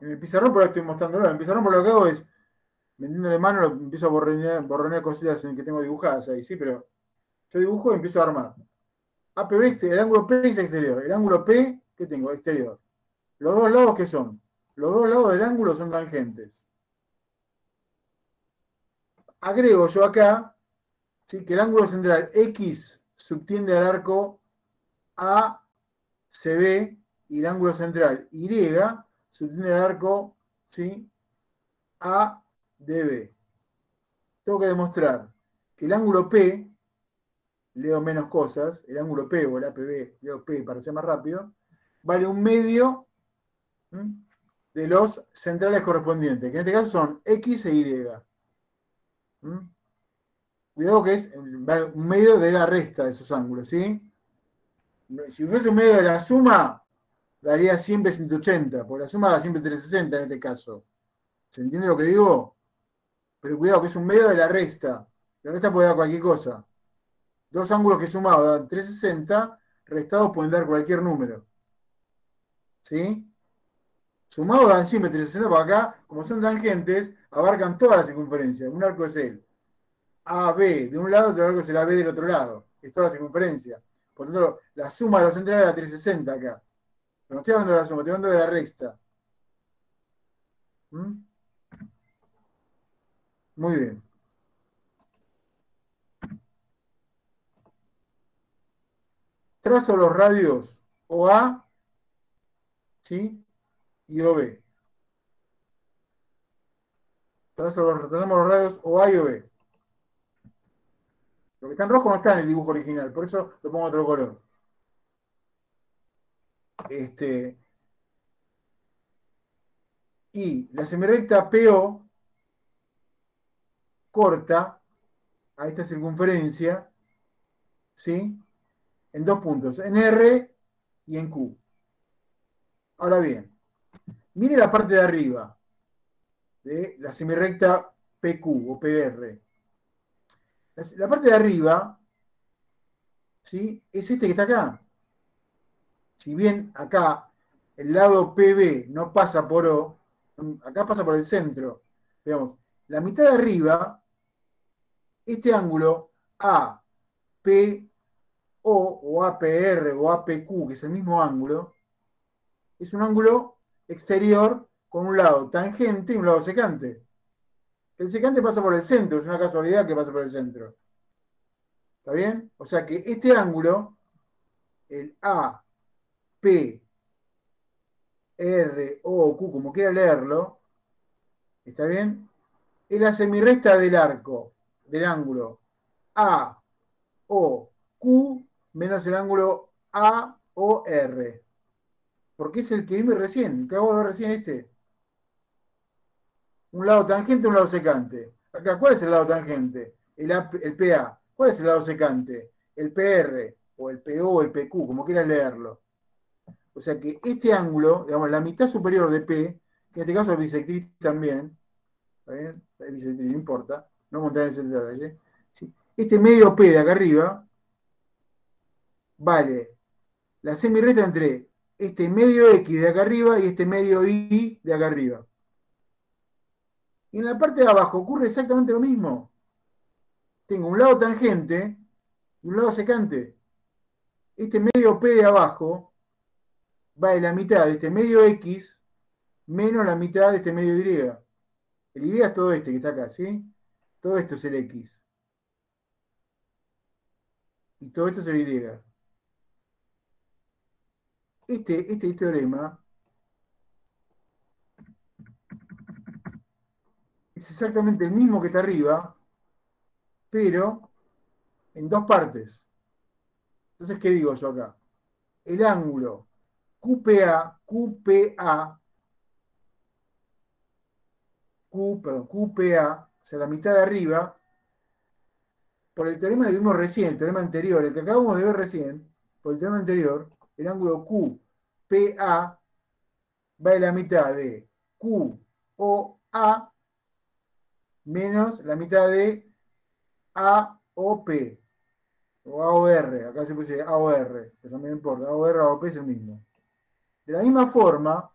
A: En el pizarrón, por ahí estoy mostrándolo. En el pizarrón, por lo que hago es, metiéndole mano, empiezo a borronear cositas en que tengo dibujadas ahí, ¿sí? Pero yo dibujo y empiezo a armar. APB, el ángulo P es exterior. El ángulo P, ¿qué tengo? Exterior. Los dos lados, ¿qué son? Los dos lados del ángulo son tangentes. Agrego yo acá, ¿sí? Que el ángulo central X subtiende al arco ACB y el ángulo central Y subtiende al arco, ¿sí? ADB. Tengo que demostrar que el ángulo P, leo menos cosas, el ángulo P o el APB, leo P para ser más rápido, vale un medio de los centrales correspondientes, que en este caso son X e Y. Cuidado que es un medio de la resta de esos ángulos, ¿sí? Si fuese un medio de la suma, daría siempre 180, porque la suma da siempre 360 en este caso. ¿Se entiende lo que digo? Pero cuidado que es un medio de la resta. La resta puede dar cualquier cosa. Dos ángulos que sumados dan 360, restados pueden dar cualquier número. ¿Sí? Sumados dan siempre 360, por acá, como son tangentes, abarcan toda la circunferencia. Un arco es el AB de un lado, otro arco es el AB del otro lado. Es toda la circunferencia. Por lo tanto, la suma de los centrales da 360 acá. Pero no estoy hablando de la suma, estoy hablando de la resta. Muy bien. Trazo los radios OA, ¿sí? Y OB. Trazamos los radios OA y OB. Lo que está en rojo no está en el dibujo original, por eso lo pongo otro color. Y la semirrecta PO corta a esta circunferencia, ¿sí? En dos puntos, en R y en Q. Ahora bien, mire la parte de arriba de la semirrecta PQ o PR. La parte de arriba, ¿sí? Es este que está acá. Si bien acá el lado PB no pasa por O, acá pasa por el centro. Digamos, la mitad de arriba, este ángulo APO o APR o APQ, que es el mismo ángulo, es un ángulo exterior con un lado tangente y un lado secante. El secante pasa por el centro, es una casualidad que pasa por el centro. ¿Está bien? O sea que este ángulo, el AP, R, O, Q, como quiera leerlo, ¿está bien? Es la semirrecta del arco, del ángulo A, O, Q, menos el ángulo A, O, R. Porque es el que vimos recién, que acabo de ver recién este. Un lado tangente, un lado secante. Acá, ¿cuál es el lado tangente? El PA. ¿Cuál es el lado secante? El PR, o el PO, o el PQ, como quieran leerlo. O sea que este ángulo, digamos, la mitad superior de P, que en este caso es bisectriz también, ¿está bien? Es bisectriz, no importa, no vamos a entrar en ese detalle. ¿Sí? Este medio P de acá arriba vale la semirrecta entre este medio X de acá arriba y este medio Y de acá arriba. Y en la parte de abajo ocurre exactamente lo mismo. Tengo un lado tangente y un lado secante. Este medio P de abajo vale la mitad de este medio X menos la mitad de este medio Y. El Y es todo este que está acá, ¿sí? Todo esto es el X. Y todo esto es el Y. Este teorema es exactamente el mismo que está arriba, pero en dos partes. Entonces, ¿qué digo yo acá? El ángulo QPA, o sea, la mitad de arriba, por el teorema que vimos recién, el teorema anterior, el que acabamos de ver recién, por el teorema anterior, el ángulo QPA vale la mitad de QOA menos la mitad de AOP o AOR, acá se puse AOR, eso no me importa, AOR, AOP es el mismo. De la misma forma,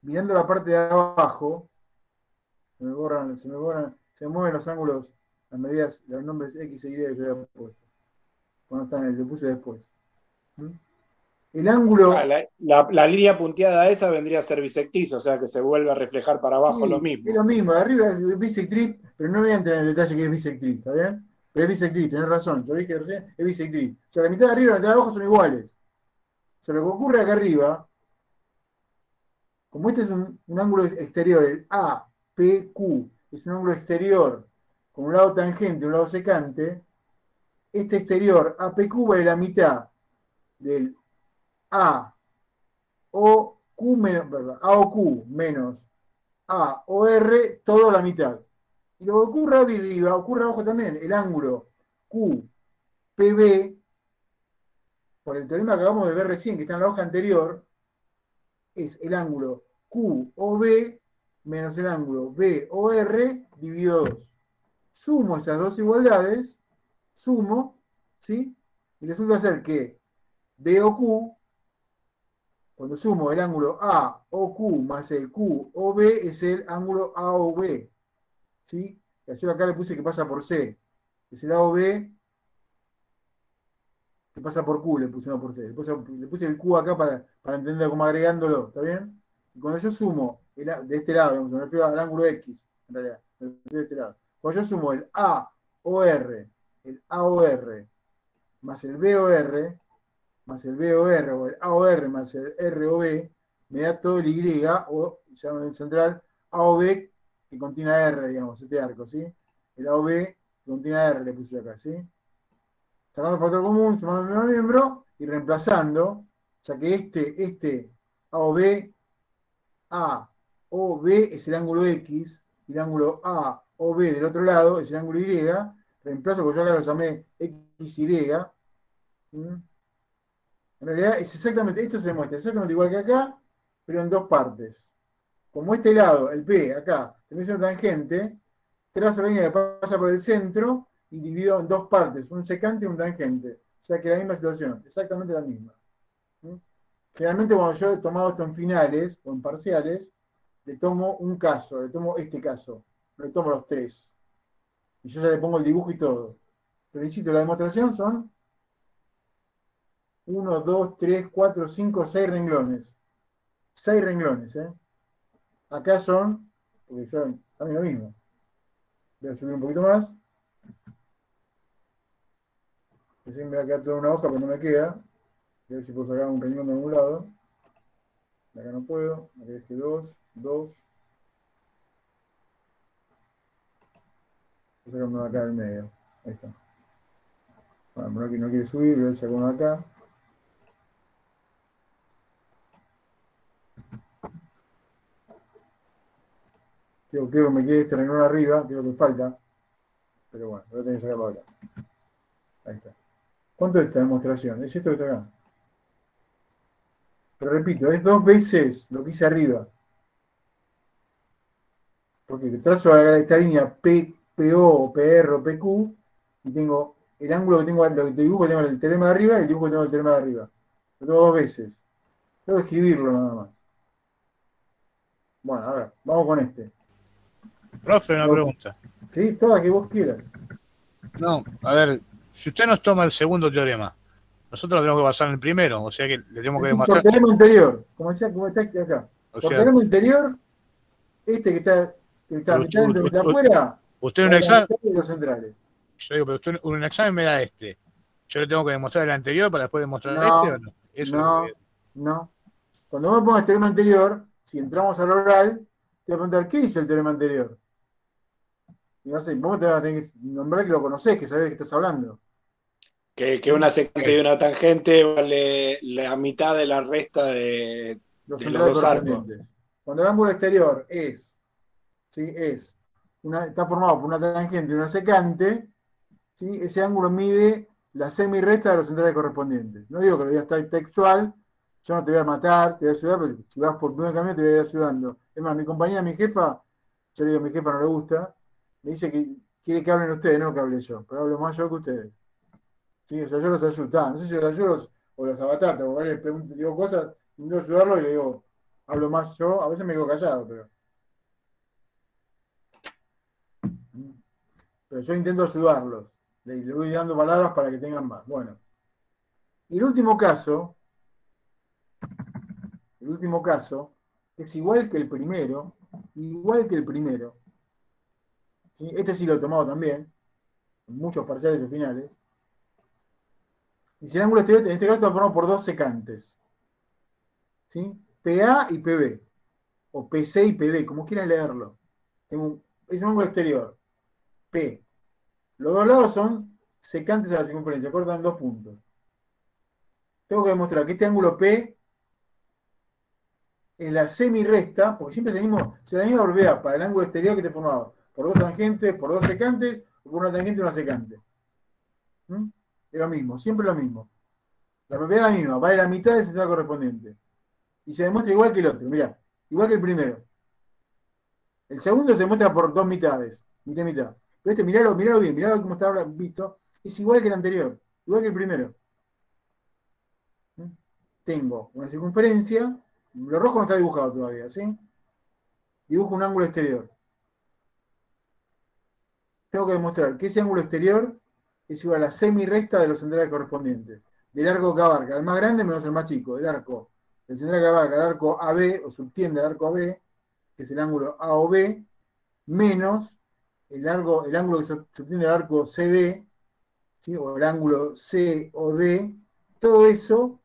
A: mirando la parte de abajo, se me mueven los ángulos, las medidas, los nombres X e Y que yo había puesto. Cuando están en el, le puse después. El ángulo.
E: La línea punteada esa vendría a ser bisectriz, o sea que se vuelve a reflejar para abajo
A: Sí,
E: lo mismo.
A: es lo mismo, de arriba es bisectriz, pero no voy a entrar en el detalle que es bisectriz, ¿está bien? Pero es bisectriz, tenés razón, yo dije recién, es bisectriz. O sea, la mitad de arriba y la mitad de abajo son iguales. O sea, lo que ocurre acá arriba, como este es un ángulo exterior, el APQ, es un ángulo exterior con un lado tangente y un lado secante, este exterior APQ vale la mitad del AOQ menos AOR, todo a la mitad. Y lo que ocurre arriba, ocurre abajo también, el ángulo QPB, por el teorema que acabamos de ver recién, que está en la hoja anterior, es el ángulo QOB menos el ángulo BOR dividido 2. Sumo esas dos igualdades, sumo, ¿sí? Y resulta ser que BOQ, cuando sumo el ángulo AOQ más el QOB, es el ángulo AOB, ¿sí? Yo acá le puse que pasa por C, es el AOB que pasa por Q, le puse no por C. Le puse el Q acá para entender como agregándolo, ¿está bien? Y cuando yo sumo de este lado, digamos, me refiero al ángulo X, en realidad, de este lado. Cuando yo sumo el AOR más el BOR, o el AOR más el ROB, me da todo el Y, o llaman el central, AOB que contiene R, digamos, este arco, ¿sí? El AOB que contiene R le puse acá, ¿sí? Sacando el factor común, sumando el menor miembro y reemplazando, ya que este AOB es el ángulo X, y el ángulo AOB del otro lado es el ángulo Y, reemplazo porque yo acá lo llamé XY. En realidad es exactamente, esto se demuestra exactamente igual que acá, pero en dos partes. Como este lado, el P, acá, tenés una tangente, trazo la línea que pasa por el centro y divido en dos partes, un secante y un tangente. O sea que la misma situación, exactamente la misma. Generalmente cuando yo he tomado esto en finales o en parciales, le tomo un caso, le tomo este caso, no le tomo los tres. Y yo ya le pongo el dibujo y todo. Pero insisto, la demostración son 1, 2, 3, 4, 5, 6 renglones. 6 renglones, ¿eh? Acá son, porque yo, a mí lo mismo. Voy a subir un poquito más. Así me va a quedar toda una hoja, pero no me queda. Voy a ver si puedo sacar un renglón de algún lado. De acá no puedo. Acá dejé 2, 2. Voy a sacar uno de acá del medio. Ahí está. Bueno, aquí no quiere subir, voy a sacar uno de acá. Creo que me quede este renglón arriba, creo que falta. Pero bueno, voy a tener que sacarlo acá. Ahí está. ¿Cuánto es esta demostración? Es esto que está acá. Pero repito, es 2 veces lo que hice arriba. Porque trazo esta línea PO, o PR o PQ y tengo el ángulo que tengo, lo que te dibujo, tengo el teorema de arriba y el dibujo que tengo el teorema de arriba. Lo tengo 2 veces. Tengo que escribirlo nada más. Bueno, a ver, vamos con este.
B: Profe, una pregunta.
A: ¿Sí? Todas que vos quieras.
B: No, a ver, si usted nos toma el segundo teorema, nosotros lo tenemos que basar en el primero, o sea que le tenemos que
A: Sí,
B: demostrar.
A: por teorema interior, como está acá.
B: O
A: Por
B: sea,
A: teorema interior, este que está
B: pero
A: mitad dentro, mitad afuera,
B: usted en un
A: va a
B: examen,
A: la mitad de los centrales.
B: yo digo, pero usted en un examen me da este. Yo le tengo que demostrar el anterior para después demostrar
A: No,
B: este o no. Eso es lo
A: No,
B: que-
A: no. Cuando vos me pongas teorema anterior, si entramos al oral, te voy a preguntar, ¿qué dice el teorema anterior? Y no sé, vos te vas a tener que nombrar que lo conocés, que sabés de qué estás hablando.
E: Que una secante y una tangente vale la mitad de la resta de
A: Los
E: los
A: centrales
E: dos arcos.
A: correspondientes. Cuando el ángulo exterior está formado por una tangente y una secante, ¿sí? Ese ángulo mide la semirrecta de los centrales correspondientes. No digo que lo digas textual, yo no te voy a matar, te voy a ayudar, pero si vas por primer camino te voy a ir ayudando. Es más, mi compañera, mi jefa, yo le digo a mi jefa no le gusta, me dice que quiere que hablen ustedes, no que hable yo, pero hablo más yo que ustedes. Sí, o sea, yo los ayudo, no sé si los ayudo o los abatata, o les pregunto, digo cosas, intento ayudarlo y le digo, hablo más yo, a veces me quedo callado, pero yo intento ayudarlos. Le voy dando palabras para que tengan más. Bueno. Y el último caso, es igual que el primero, ¿sí? Este sí lo he tomado también, en muchos parciales o finales. Y si el ángulo exterior, en este caso, está formado por dos secantes, ¿sí? PA y PB, o PC y PD, como quieran leerlo. Es un ángulo exterior, P. Los dos lados son secantes a la circunferencia, cortan 2 puntos. Tengo que demostrar que este ángulo P en la semirrecta, porque siempre es la misma propiedad para el ángulo exterior que esté formado por dos tangentes, por dos secantes, o por una tangente y una secante. Es lo mismo, siempre lo mismo. La propiedad es la misma, vale la mitad del central correspondiente. Y se demuestra igual que el otro, mirá, igual que el primero. El segundo se demuestra por dos mitades, mitad y mitad. Pero este, miralo bien, miralo como está visto, es igual que el anterior, igual que el primero. Tengo una circunferencia, lo rojo no está dibujado todavía, ¿sí? Dibujo un ángulo exterior. Tengo que demostrar que ese ángulo exterior es igual a la semirrecta de los centrales correspondientes. Del arco que abarca el más grande menos el más chico. Del central que abarca el arco AB, o subtiende al arco AB, que es el ángulo AOB, menos el ángulo que subtiende al arco CD, ¿sí? O el ángulo COD, todo eso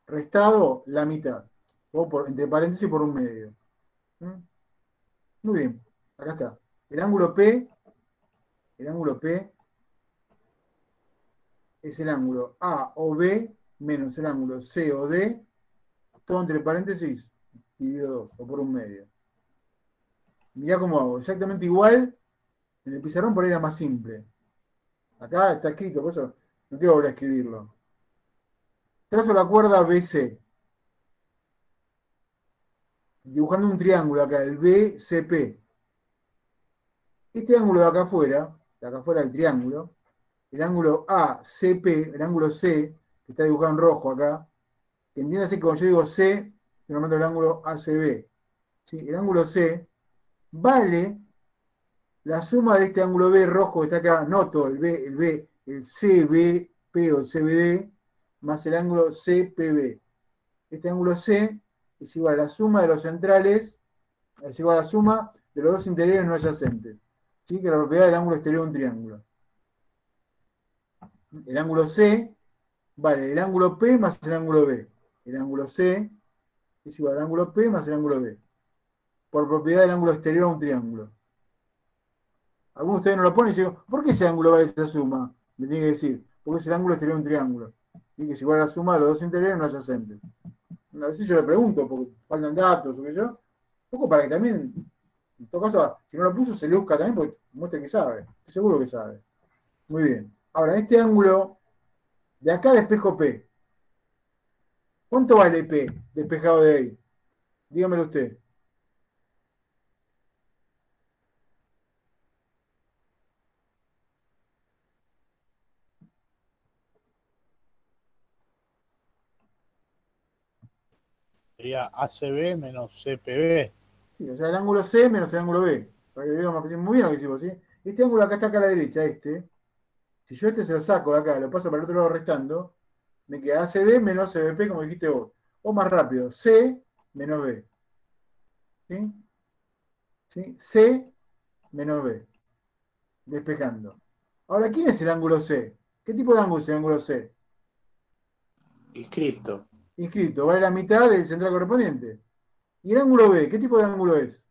A: restado la mitad, o entre paréntesis por un medio. Muy bien, acá está. El ángulo P es el ángulo AOB menos el ángulo COD, todo entre paréntesis, dividido 2, o por un medio. Mirá cómo hago, exactamente igual. En el pizarrón por ahí era más simple. Acá está escrito, por eso no quiero volver a escribirlo. Trazo la cuerda BC. Dibujando un triángulo acá, el BCP. Este ángulo de acá afuera del triángulo, el ángulo ACP, el ángulo C, que está dibujado en rojo acá, que entiéndase que cuando yo digo C, estoy nombrando el ángulo ACB. ¿Sí? El ángulo C vale la suma de este ángulo B rojo que está acá, noto el CBP o CBD, más el ángulo CPB. Este ángulo C es igual a la suma de los centrales, es igual a la suma de los dos interiores no adyacentes. ¿Sí? Que es la propiedad del ángulo exterior de un triángulo. El ángulo C vale el ángulo P más el ángulo B. El ángulo C es igual al ángulo P más el ángulo B. Por propiedad del ángulo exterior de un triángulo. Algunos de ustedes no lo ponen y yo digo, ¿por qué ese ángulo vale esa suma? Me tiene que decir, porque es el ángulo exterior de un triángulo. Y que es igual a la suma de los dos interiores no adyacentes. A veces yo le pregunto, porque faltan datos o qué yo, un poco para que también, en todo caso, si no lo puso, se le busca también, porque muestre que sabe. Estoy seguro que sabe. Muy bien. Ahora, este ángulo de acá de espejo P, ¿cuánto vale P despejado de ahí? Dígamelo usted.
B: Sería ACB menos CPB.
A: Sí, o sea, el ángulo C menos el ángulo B. Para que veamos muy bien lo que decimos, ¿sí? Este ángulo acá está acá a la derecha, si yo se lo saco de acá, lo paso para el otro lado restando, me queda ACB menos CBP, como dijiste vos. O más rápido, C menos B. ¿Sí? ¿Sí? C menos B. Despejando. Ahora, ¿quién es el ángulo C? ¿Qué tipo de ángulo es el ángulo C?
D: Inscripto.
A: Inscrito, vale la mitad del central correspondiente. ¿Y el ángulo B? ¿Qué tipo de ángulo es?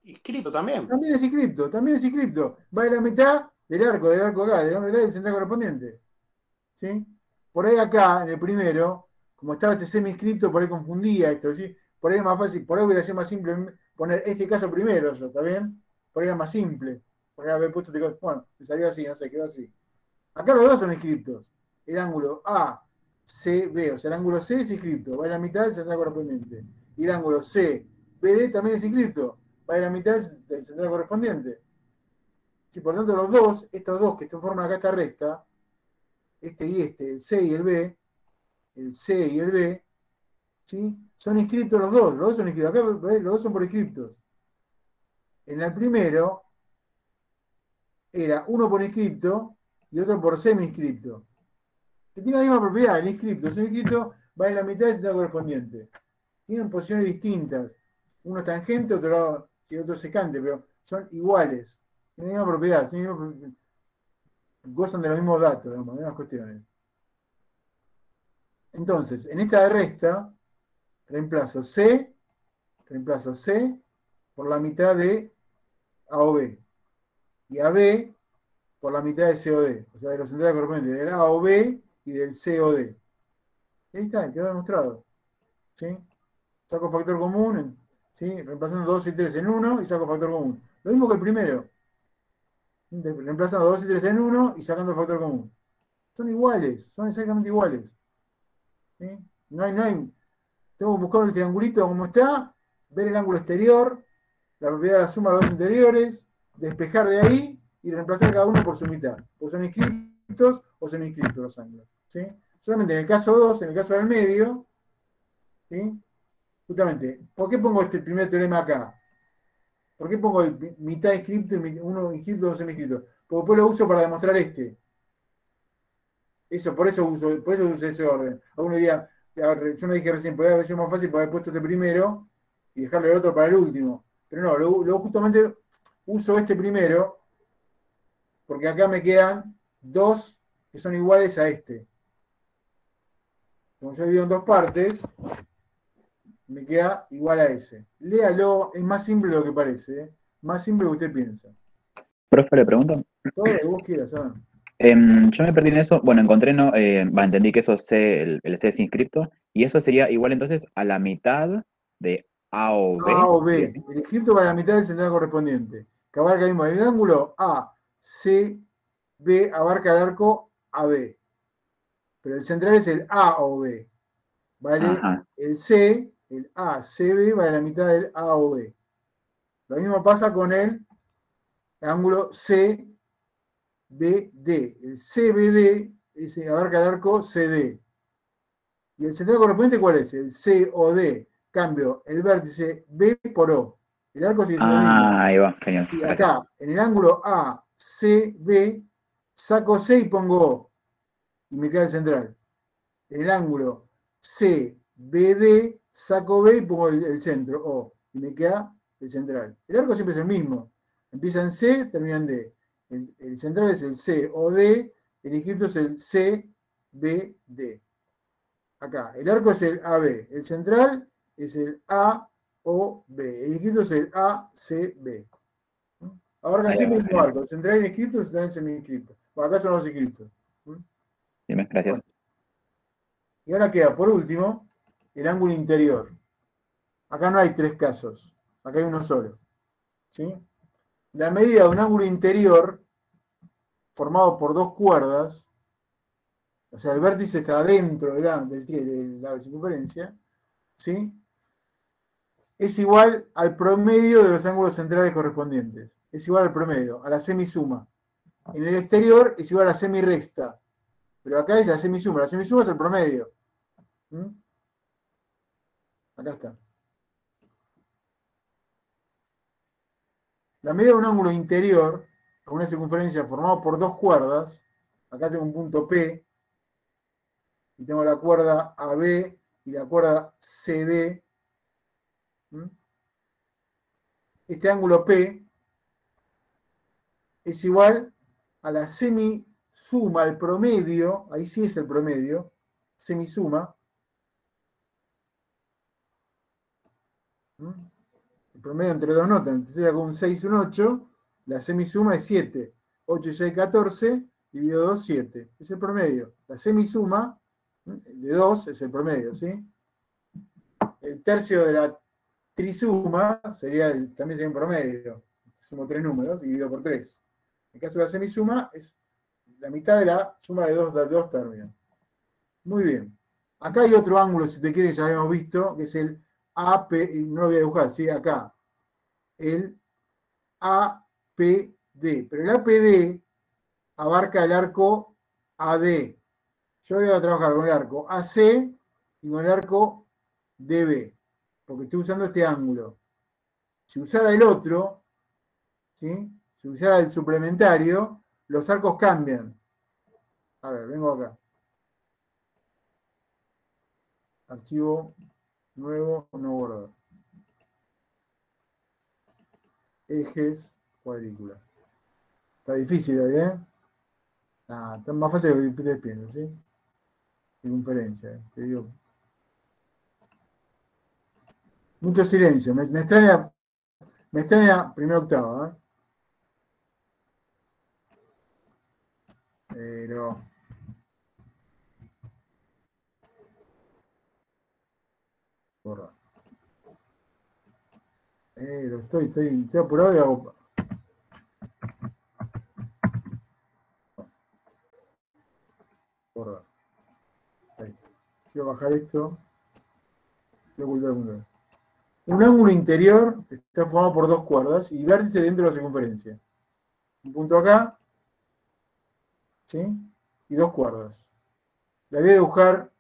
D: Inscripto también.
A: También es inscripto. Vale la mitad del arco acá, de la mitad del central correspondiente. ¿Sí? Por ahí acá, en el primero, como estaba este semi-inscripto, por ahí confundía esto, ¿sí? Por ahí es más fácil, por ahí hubiera sido más simple poner este caso primero, ¿está bien? Por ahí era más simple. Por ahí haber puesto este caso, bueno, me salió así, no sé, quedó así. Acá los dos son inscriptos. El ángulo ACB, o sea, el ángulo C es inscripto, vale la mitad del central correspondiente. Y el ángulo CBD también es inscripto, vale la mitad del central correspondiente. Sí, por lo tanto, estos dos que forman acá esta recta, este y este, el C y el B, ¿sí? Son inscriptos los dos son inscriptos. Acá los dos son por inscriptos. En el primero era uno por inscripto y otro por semi-inscripto. Que tiene la misma propiedad, el inscripto. El semi-inscripto va en la mitad del central correspondiente. Tienen posiciones distintas. Uno es tangente, otro secante, pero son iguales. Tienen la misma propiedad, gozan de los mismos datos, digamos, las mismas cuestiones. Entonces, en esta de resta, reemplazo C por la mitad de A o B. Y a B por la mitad de C o D. O sea, de los centrales correspondientes del A o B y del C o D. Y ahí está, quedó demostrado. ¿Sí? Saco factor común, ¿sí? Reemplazando 2 y 3 en 1 y saco factor común. Lo mismo que el primero. Reemplazando 2 y 3 en 1 y sacando factor común. Son iguales, son exactamente iguales. ¿Sí? No hay. Tengo que buscar el triangulito como está, ver el ángulo exterior, la propiedad de la suma de los dos interiores, despejar de ahí y reemplazar cada uno por su mitad. O son inscriptos o semi-inscriptos los ángulos. ¿Sí? Solamente en el caso 2, en el caso del medio, ¿sí? Justamente, ¿por qué pongo este primer teorema acá? ¿Por qué pongo mitad inscripto y uno inscripto y dos semi-inscriptos? Porque después lo uso para demostrar este. Por eso uso ese orden. Alguno diría, yo me dije recién, podría haber sido más fácil por haber puesto este primero y dejarle el otro para el último. Pero no, luego justamente uso este primero porque acá me quedan dos que son iguales a este. Como yo divido en dos partes, me queda igual a ese. Léalo, es más simple de lo que parece, ¿eh? Más simple de lo que usted piensa.
H: Profe, le pregunto.
A: Todo lo que vos quieras, ¿sabes?
H: Yo me perdí en eso. Bueno, encontré, no, entendí que eso C, el C es inscripto, y eso sería igual entonces a la mitad de A o B.
A: A o B. El inscripto para la mitad del central correspondiente, que abarca el mismo. El ángulo AC-B abarca el arco AB. Pero el central es el A o B. ¿Vale?
H: Ajá.
A: El C, el ACB, vale la mitad del A o B. Lo mismo pasa con el ángulo CBD. El CBD abarca el arco CD. ¿Y el central correspondiente cuál es? El COD. Cambio el vértice B por O. El arco sigue siendo el mismo.
H: Ahí va, genial.
A: Y acá, en el ángulo ACB, saco C y pongo O. Y me queda el central. En el ángulo CBD, saco B y pongo el centro, O. Y me queda el central. El arco siempre es el mismo. Empieza en C, termina en D. El central es el COD, el inscripto es el CBD. Acá, el arco es el AB. El central es el AOB. El inscripto es el ACB. Ahora siempre el mismo arco. El central y el inscripto, el central y el semi-inscripto. Bueno, acá son los inscriptos.
H: Dime, gracias.
A: Bueno. Y ahora queda, por último, el ángulo interior. Acá no hay tres casos. Acá hay uno solo. ¿Sí? La medida de un ángulo interior formado por dos cuerdas, o sea, el vértice está dentro de la circunferencia, ¿sí? Es igual al promedio de los ángulos centrales correspondientes. Es igual al promedio, a la semisuma. En el exterior es igual a la semiresta. Pero acá es la semisuma. La semisuma es el promedio. Acá está. La medida de un ángulo interior a una circunferencia formado por dos cuerdas, acá tengo un punto P, y tengo la cuerda AB y la cuerda CD. Este ángulo P es igual a la semisuma, el promedio, ahí sí es el promedio, semisuma. El promedio entre dos notas, entonces hago un 6 y un 8, la semisuma es 7. 8 y 6, 14, dividido 2, 7. Es el promedio. La semisuma de 2 es el promedio, ¿sí? El tercio de la trisuma también sería un promedio. Sumo 3 números, dividido por 3. En el caso de la semisuma, es la mitad de la suma de dos términos. Muy bien. Acá hay otro ángulo, si te quieren, ya habíamos visto, que es el AP, y no lo voy a dibujar, ¿sí? Acá. El APD. Pero el APD abarca el arco AD. Yo voy a trabajar con el arco AC y con el arco DB, porque estoy usando este ángulo. Si usara el otro, ¿sí? Si usara el suplementario, los arcos cambian. A ver, vengo acá. Archivo nuevo, no guardar. Ejes, cuadrícula. Está difícil ahí, ¿eh? Ah, está más fácil de lo que ustedes piensan, ¿sí? Circunferencia, te digo. Mucho silencio, me extraña primera octava, ¿eh? Pero... Borra. Estoy apurado y hago... Borra. Ahí. Quiero bajar esto. Quiero ocultar el punto. Un ángulo interior está formado por dos cuerdas y vértice dentro de la circunferencia. Un punto acá, ¿sí? Y dos cuerdas. La voy a dibujar.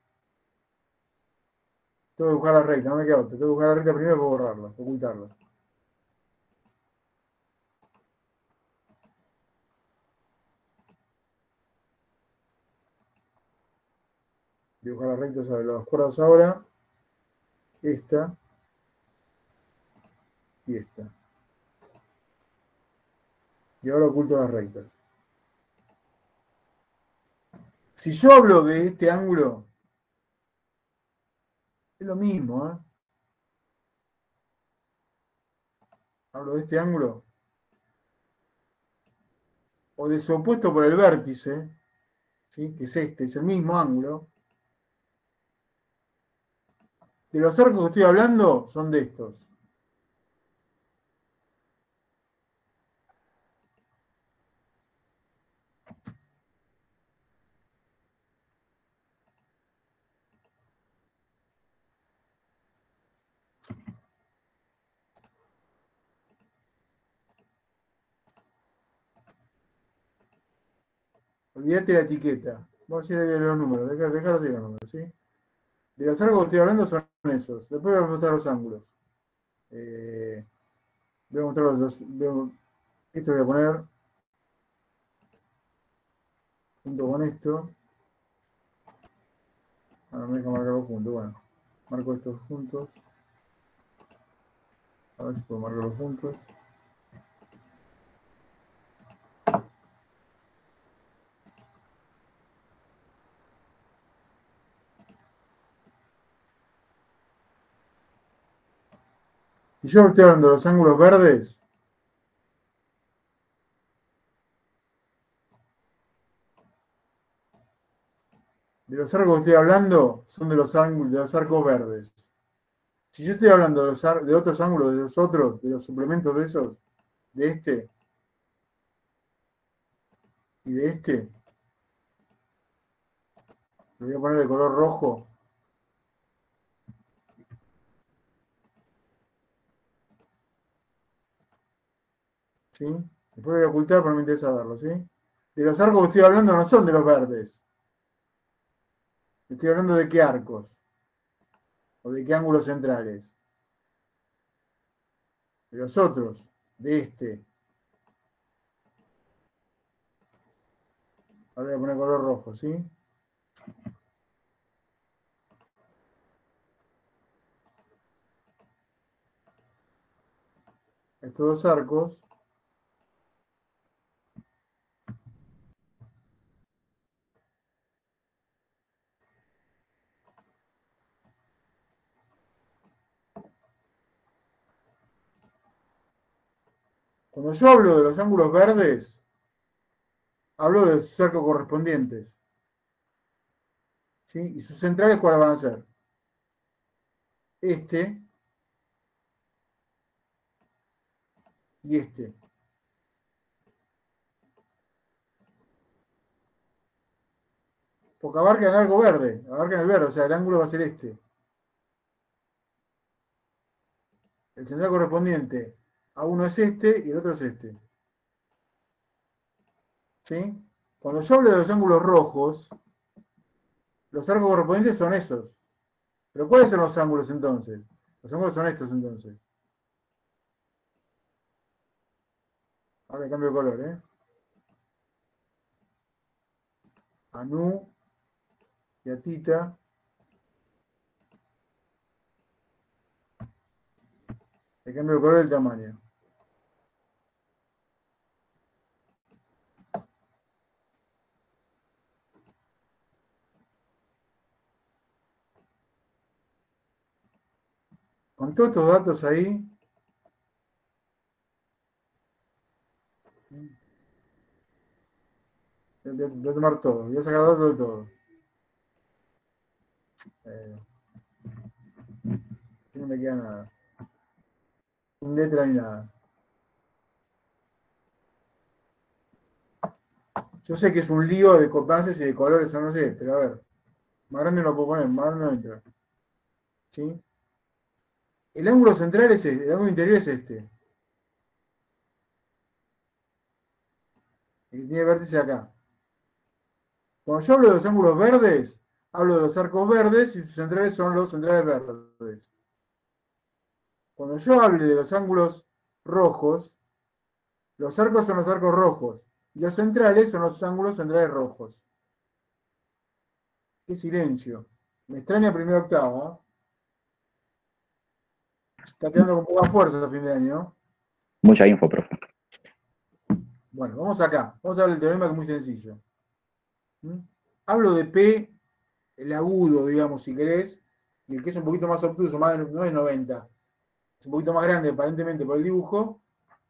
A: Tengo que dibujar la recta, no me queda otra. Tengo que dibujar la recta primero para borrarla, ocultarla. Dibujar las rectas sobre las cuerdas ahora. Esta. Y esta. Y ahora oculto las rectas. Si yo hablo de este ángulo, es lo mismo, ¿eh? Hablo de este ángulo. O de su opuesto por el vértice, ¿sí? Que es este, es el mismo ángulo. De los arcos que estoy hablando son de estos. Olvídate la etiqueta. Vamos a ir a ver los números. Dejaros ir los números, ¿sí? De los arcos que estoy hablando son esos. Después voy a mostrar los ángulos. Voy a mostrar los dos. Esto voy a poner junto con esto. Ahora me deja marcarlos juntos. Bueno, marco estos juntos. A ver si puedo marcarlos juntos. Si yo estoy hablando de los ángulos verdes, de los arcos que estoy hablando son de los arcos verdes. Si yo estoy hablando de otros ángulos, de los suplementos de esos, de este y de este, lo voy a poner de color rojo. ¿Sí? Después lo voy a ocultar, pero me interesa verlo, ¿sí? De los arcos que estoy hablando no son de los verdes. Estoy hablando de qué arcos. O de qué ángulos centrales. De los otros. De este. Ahora voy a poner color rojo, ¿sí? Estos dos arcos. Cuando yo hablo de los ángulos verdes, hablo de sus arcos correspondientes. ¿Sí? ¿Y sus centrales cuáles van a ser? Este y este. Porque abarcan el arco verde, abarcan el verde, o sea, el ángulo va a ser este. El central correspondiente a uno es este y el otro es este. ¿Sí? Cuando yo hablo de los ángulos rojos, Los arcos correspondientes son esos. ¿Pero cuáles son los ángulos entonces? Los ángulos son estos entonces. Ahora cambio de color, ¿eh? A nu y a tita. Le cambio de color el tamaño. Con todos estos datos ahí, voy a tomar todo, voy a sacar datos de todo. Aquí no me queda nada. Sin letra ni nada. Yo sé que es un lío de compases y de colores, o no sé, pero a ver. Más grande no lo puedo poner, más grande no entra. ¿Sí? El ángulo central es este, el ángulo interior es este. El que tiene vértice acá. Cuando yo hablo de los ángulos verdes, hablo de los arcos verdes y sus centrales son los centrales verdes. Cuando yo hable de los ángulos rojos, los arcos son los arcos rojos y los centrales son los ángulos centrales rojos. Qué silencio. Me extraña primera octava. Está quedando con poca fuerza a fin de año.
H: Mucha info, profe.
A: Bueno, vamos acá. Vamos a ver el teorema que es muy sencillo. Hablo de P, el agudo, digamos, si querés, y el que es un poquito más obtuso, más de, no es 90. Es un poquito más grande, aparentemente, por el dibujo.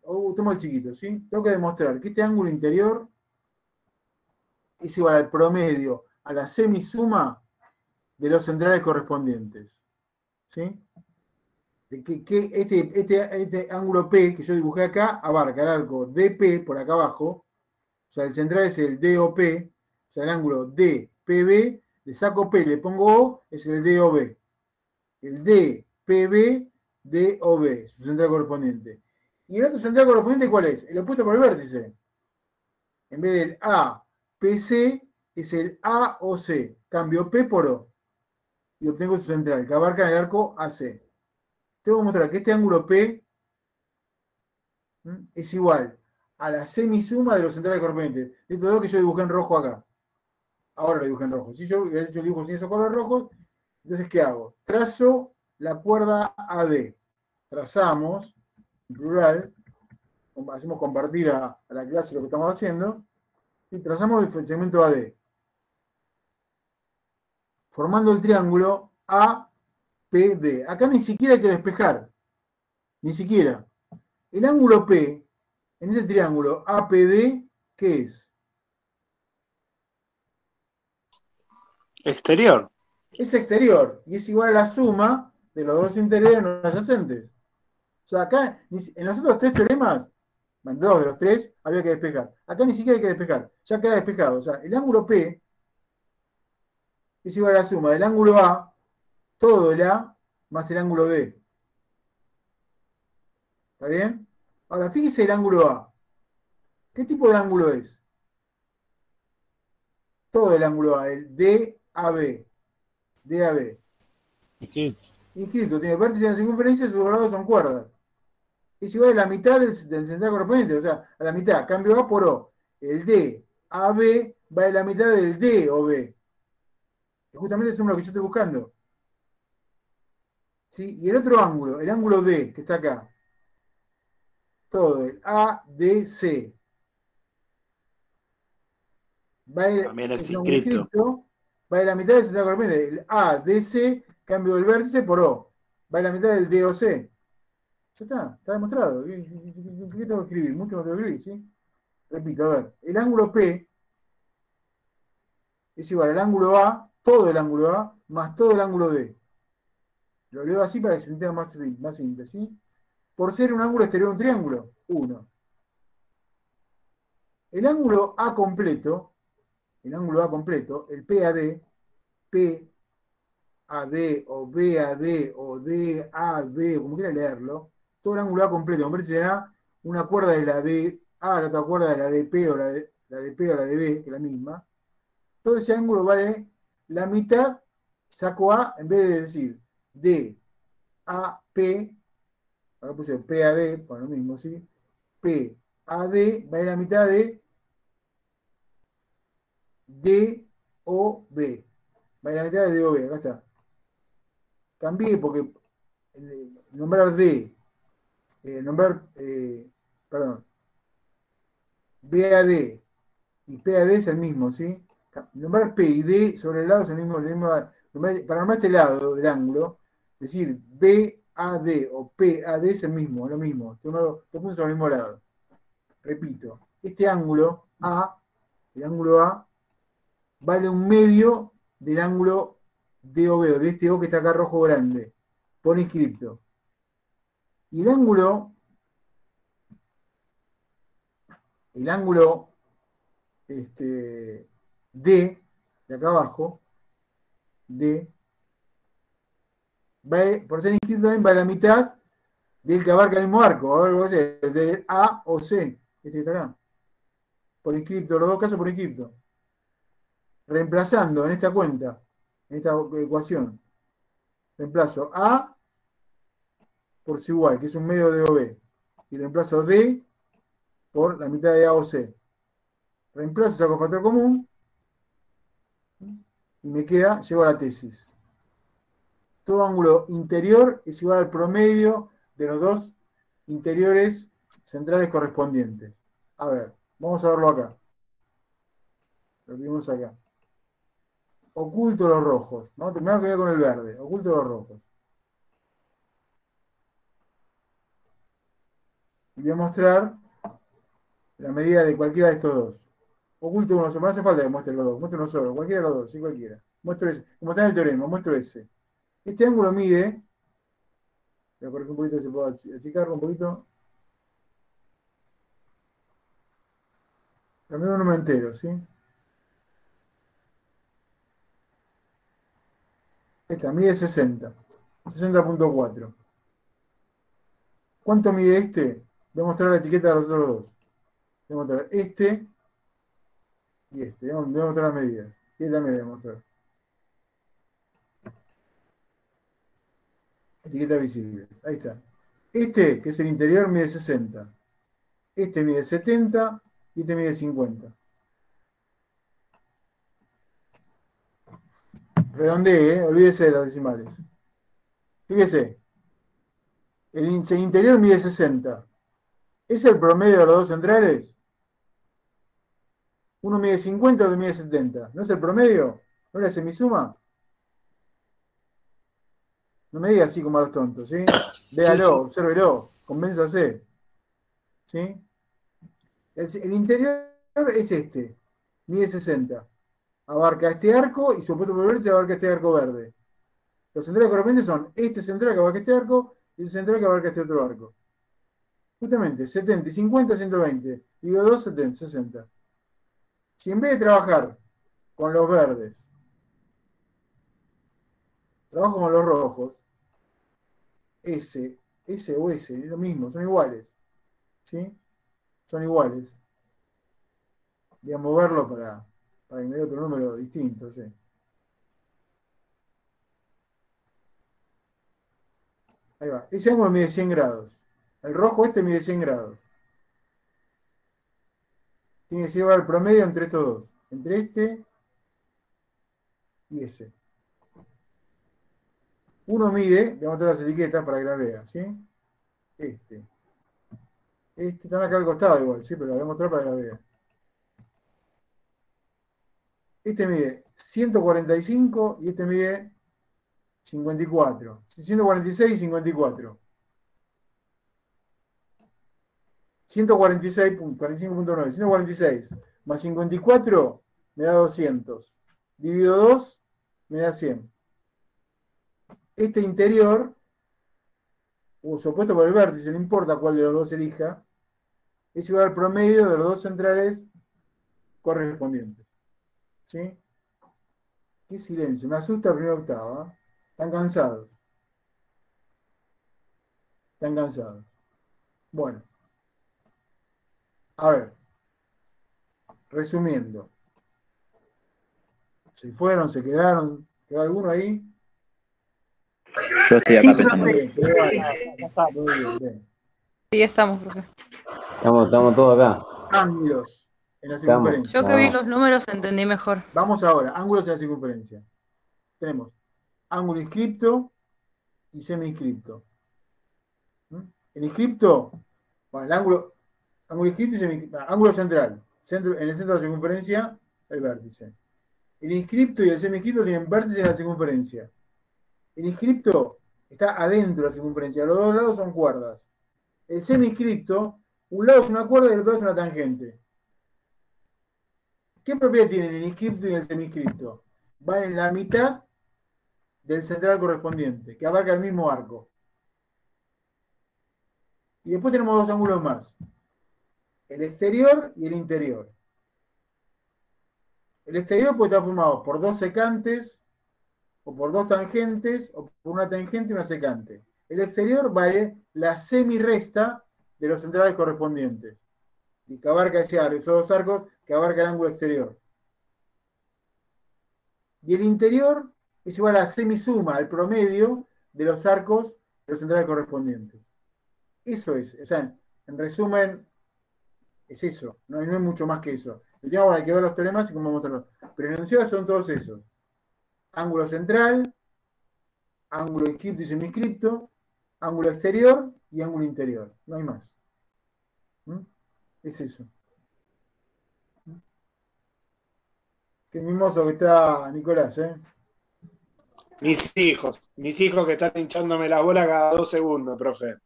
A: Tomo el chiquito, ¿sí? Tengo que demostrar que este ángulo interior es igual al promedio, a la semisuma de los centrales correspondientes. ¿Sí? Que este ángulo P que yo dibujé acá abarca el arco DP por acá abajo, o sea, el central es el DOP, o sea, el ángulo DPB, le saco P, le pongo O, es el DOB. El DPB, DOB, su central correspondiente. ¿Y el otro central correspondiente cuál es? El opuesto por el vértice. En vez del APC, es el AOC. Cambio P por O. Y obtengo su central, que abarca el arco AC. Tengo que mostrar que este ángulo P es igual a la semisuma de los centrales correspondientes. Estos dos que yo dibujé en rojo acá. Ahora lo dibujé en rojo. Si yo dibujo sin esos colores rojos, entonces ¿qué hago? Trazo la cuerda AD. Trazamos, en plural, hacemos compartir a la clase lo que estamos haciendo, y trazamos el segmento AD. Formando el triángulo APD. Acá ni siquiera hay que despejar. Ni siquiera. El ángulo P, en este triángulo APD, ¿qué es?
D: Exterior.
A: Es exterior. Y es igual a la suma de los dos interiores no adyacentes. O sea, acá, en los otros tres teoremas, en dos de los tres, había que despejar. Acá ni siquiera hay que despejar. Ya queda despejado. O sea, el ángulo P es igual a la suma del ángulo A, todo el A, más el ángulo D. ¿Está bien? Ahora, fíjese el ángulo A. ¿Qué tipo de ángulo es? Todo el ángulo A, el DAB. DAB. Inscrito, tiene vértice en la circunferencia y sus lados son cuerdas. Es igual a la mitad del central correspondiente, o sea, a la mitad, cambio A por O. El DAB va a la mitad del DOB. Que justamente es lo que yo estoy buscando. ¿Sí? Y el otro ángulo, el ángulo D, que está acá. Todo el ADC.
D: También es inscripto.
A: Va a la mitad del central correspondiente. El ADC, cambio del vértice por O. Va a la mitad del DOC. Ya está demostrado. ¿Qué tengo que escribir? Mucho no tengo que escribir, ¿sí? Repito, a ver. El ángulo P es igual al ángulo A, todo el ángulo A, más todo el ángulo D. Lo leo así para que se entienda más simple, ¿sí? Por ser un ángulo exterior de un triángulo, 1. El ángulo A completo, el PAD, PAD o BAD o DAB, como quiera leerlo, todo el ángulo A completo, como será una cuerda de la DA, la otra cuerda de la DP o la DP o la DB, que es la misma. Todo ese ángulo vale la mitad saco A en vez de decir D, A, P, acá puse P, A, D, por lo mismo, ¿sí? P, A, D, va a ir a la mitad de D, O, B. Va a ir a la mitad de D, O, B, acá está. Cambié porque nombrar D, perdón, BAD y PAD es el mismo, ¿sí? Nombrar P y D sobre el lado es el mismo. Para nombrar este lado del ángulo, decir BAD o PAD es el mismo, es lo mismo. Dos puntos sobre el mismo lado. Repito, este ángulo A, el ángulo A, vale un medio del ángulo DOB, de este O que está acá rojo grande, por inscripto. Y el ángulo D, de acá abajo, D, por ser inscrito también va a la mitad del que abarca el mismo arco, o algo así, de A o C, este que está acá. Por inscripto, los dos casos por inscripto. Reemplazando en esta cuenta, en esta ecuación, reemplazo A por C igual, que es un medio de OB, y reemplazo D por la mitad de A o C. Reemplazo, saco factor común, y me queda, llego a la tesis. Todo ángulo interior es igual al promedio de los dos interiores centrales correspondientes. A ver, vamos a verlo acá. Lo vimos acá. Oculto los rojos. Vamos a terminar con el verde. Oculto los rojos. Y voy a mostrar la medida de cualquiera de estos dos. Oculto uno solo. No hace falta que muestre los dos. Muestro uno solo. Cualquiera de los dos. Sí, cualquiera. Muestro ese. Como está en el teorema, muestro ese. Este ángulo mide. Voy a corregir un poquito, se puede achicarlo un poquito. Lo mido un número entero, ¿sí? Esta mide 60. 60.4. ¿Cuánto mide este? Voy a mostrar la etiqueta de los otros dos. Voy a mostrar este y este. Voy a mostrar las medidas. Y este también voy a mostrar. Etiqueta visible. Ahí está. Este, que es el interior, mide 60. Este mide 70 y este mide 50. Redondee, olvídese de los decimales. Fíjese. El interior mide 60. ¿Es el promedio de los dos centrales? Uno mide 50, otro mide 70. ¿No es el promedio? ¿No es la semisuma? No me diga así como a los tontos, ¿sí? Véalo, sí. Obsérvelo, convénzase. ¿Sí? El interior es este, mide 60. Abarca este arco y su opuesto por el vértice abarca este arco verde. Los centrales correspondientes son este central que abarca este arco y el central que abarca este otro arco. Justamente, 70 y 50, 120. Digo 2, 70, 60. Si en vez de trabajar con los verdes, trabajo con los rojos, S o S, es lo mismo, son iguales. ¿Sí? Son iguales. Voy a moverlo para que me dé otro número distinto, ¿sí? Ahí va. Ese ángulo mide 100 grados. El rojo este mide 100 grados. Tiene que llevar el promedio entre estos dos. Entre este y ese. Uno mide, voy a mostrar las etiquetas para que las vea, ¿sí? Este están acá al costado igual, ¿sí? Pero lo voy a mostrar para que las vea. Este mide 145 y este mide 54. 146 y 54. 146.45.9. 146 más 54 me da 200. Divido 2 me da 100. Este interior, o su opuesto por el vértice, no importa cuál de los dos elija, es igual al promedio de los dos centrales correspondientes. ¿Sí? Qué silencio, me asusta la primera octava. ¿Eh? Están cansados. Están cansados. Bueno. A ver. Resumiendo. ¿Se fueron? ¿Se quedaron? ¿Quedó alguno ahí?
H: Yo estoy
F: Sí,
H: acá pensando.
F: profe.
A: Muy bien, bien.
F: Sí, estamos, profe.
I: Estamos todos acá.
A: Ángulos en la
I: Estamos.
A: circunferencia.
F: Yo que vi los números entendí mejor.
A: Vamos ahora, ángulos en la circunferencia. Tenemos ángulo inscripto y semi-inscripto. El inscripto, bueno, ángulo inscripto y ángulo central. En el centro de la circunferencia, el vértice. El inscripto y el semi-inscripto tienen vértice en la circunferencia. El inscripto está adentro de la circunferencia. Los dos lados son cuerdas. El semi-inscripto, un lado es una cuerda y el otro es una tangente. ¿Qué propiedad tienen el inscripto y el semi-inscripto? Van en la mitad del central correspondiente, que abarca el mismo arco. Y después tenemos dos ángulos más. El exterior y el interior. El exterior puede estar formado por dos secantes, o por dos tangentes, o por una tangente y una secante. El exterior vale la semirresta de los centrales correspondientes. Y que abarca ese arco, esos dos arcos que abarca el ángulo exterior. Y el interior es igual a la semisuma, al promedio de los arcos de los centrales correspondientes. Eso es, o sea, en resumen, es eso, no hay mucho más que eso. El tema, bueno, hay que ver los teoremas y cómo mostrarlos. Pero en enunciados son todos esos. Ángulo central, ángulo inscripto y seminscripto, ángulo exterior y ángulo interior. No hay más. Es eso. Qué mimoso que está Nicolás, ¿eh?
D: Mis hijos que están hinchándome la bola cada 2 segundos, profe.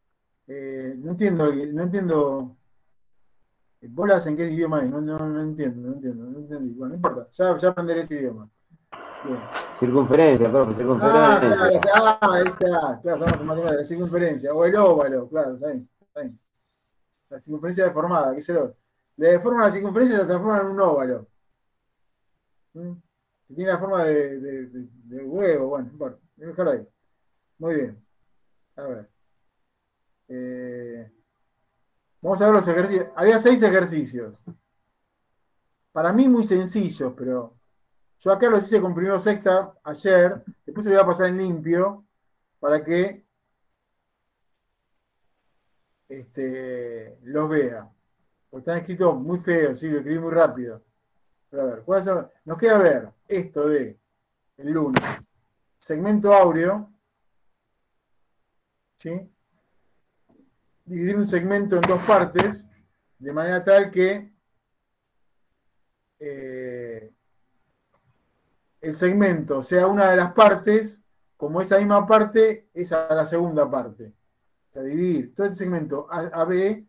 A: No entiendo. ¿Bolas en qué idioma hay? No entiendo. No entendí. Bueno, no importa. Ya aprenderé ese idioma. Bien.
I: Circunferencia, profe, circunferencia.
A: Ahí está. Claro, estamos en matemáticas. La circunferencia. O el óvalo, claro, está bien. La circunferencia deformada, qué sé yo. Le deforman la circunferencia y la transforman en un óvalo. Que tiene la forma de huevo, bueno, no importa. Voy a dejarlo ahí. Muy bien. A ver. Vamos a ver los ejercicios. Había 6 ejercicios. Para mí muy sencillos, pero yo acá los hice con primero sexta ayer. Después se lo voy a pasar en limpio para que los vea. Porque están escritos muy feos, sí, lo escribí muy rápido. Pero a ver, ¿cuáles son? Nos queda ver esto de el lunes. Segmento áureo. ¿Sí? Dividir un segmento en dos partes, de manera tal que el segmento sea una de las partes, como esa misma parte es a la segunda parte. O sea, dividir todo este segmento a B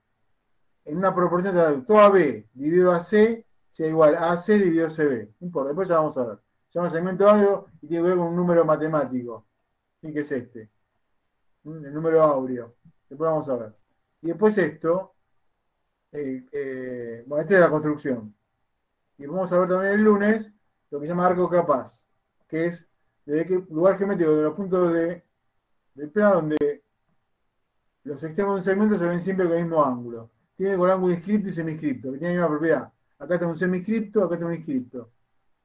A: en una proporción de todo AB dividido a C sea igual a AC dividido a CB. No importa, después ya vamos a ver. Se llama segmento áureo y tiene que ver con un número matemático. ¿Sí? Que es este? El número áureo. Después vamos a ver. Y después esto, bueno, esta es la construcción. Y vamos a ver también el lunes lo que se llama arco capaz, que es desde qué lugar geométrico de los puntos del plano donde los extremos de un segmento se ven siempre con el mismo ángulo. Tiene con ángulo inscripto y seminscripto, que tiene la misma propiedad. Acá está un seminscripto, acá está un inscripto.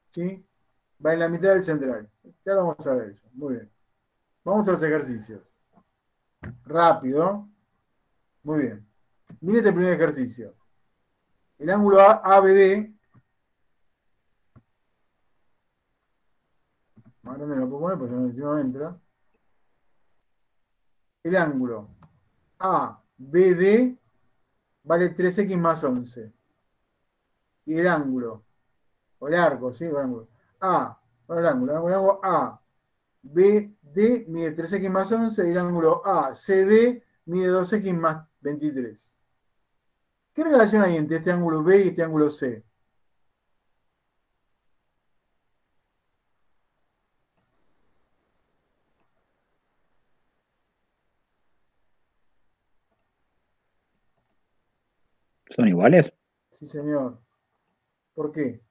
A: ¿Sí? Va en la mitad del central. Ya lo vamos a ver eso. Muy bien. Vamos a los ejercicios. Rápido. Muy bien. Miren este primer ejercicio. El ángulo ABD. Ahora me lo puedo poner porque no entra. El ángulo ABD vale 3x más 11. Y el ángulo, o el arco, ¿sí? El ángulo el ángulo ABD mide 3x más 11 y el ángulo ACD mide 2x más 23. ¿Qué relación hay entre este ángulo B y este ángulo C?
H: ¿Son iguales?
A: Sí, señor. ¿Por qué?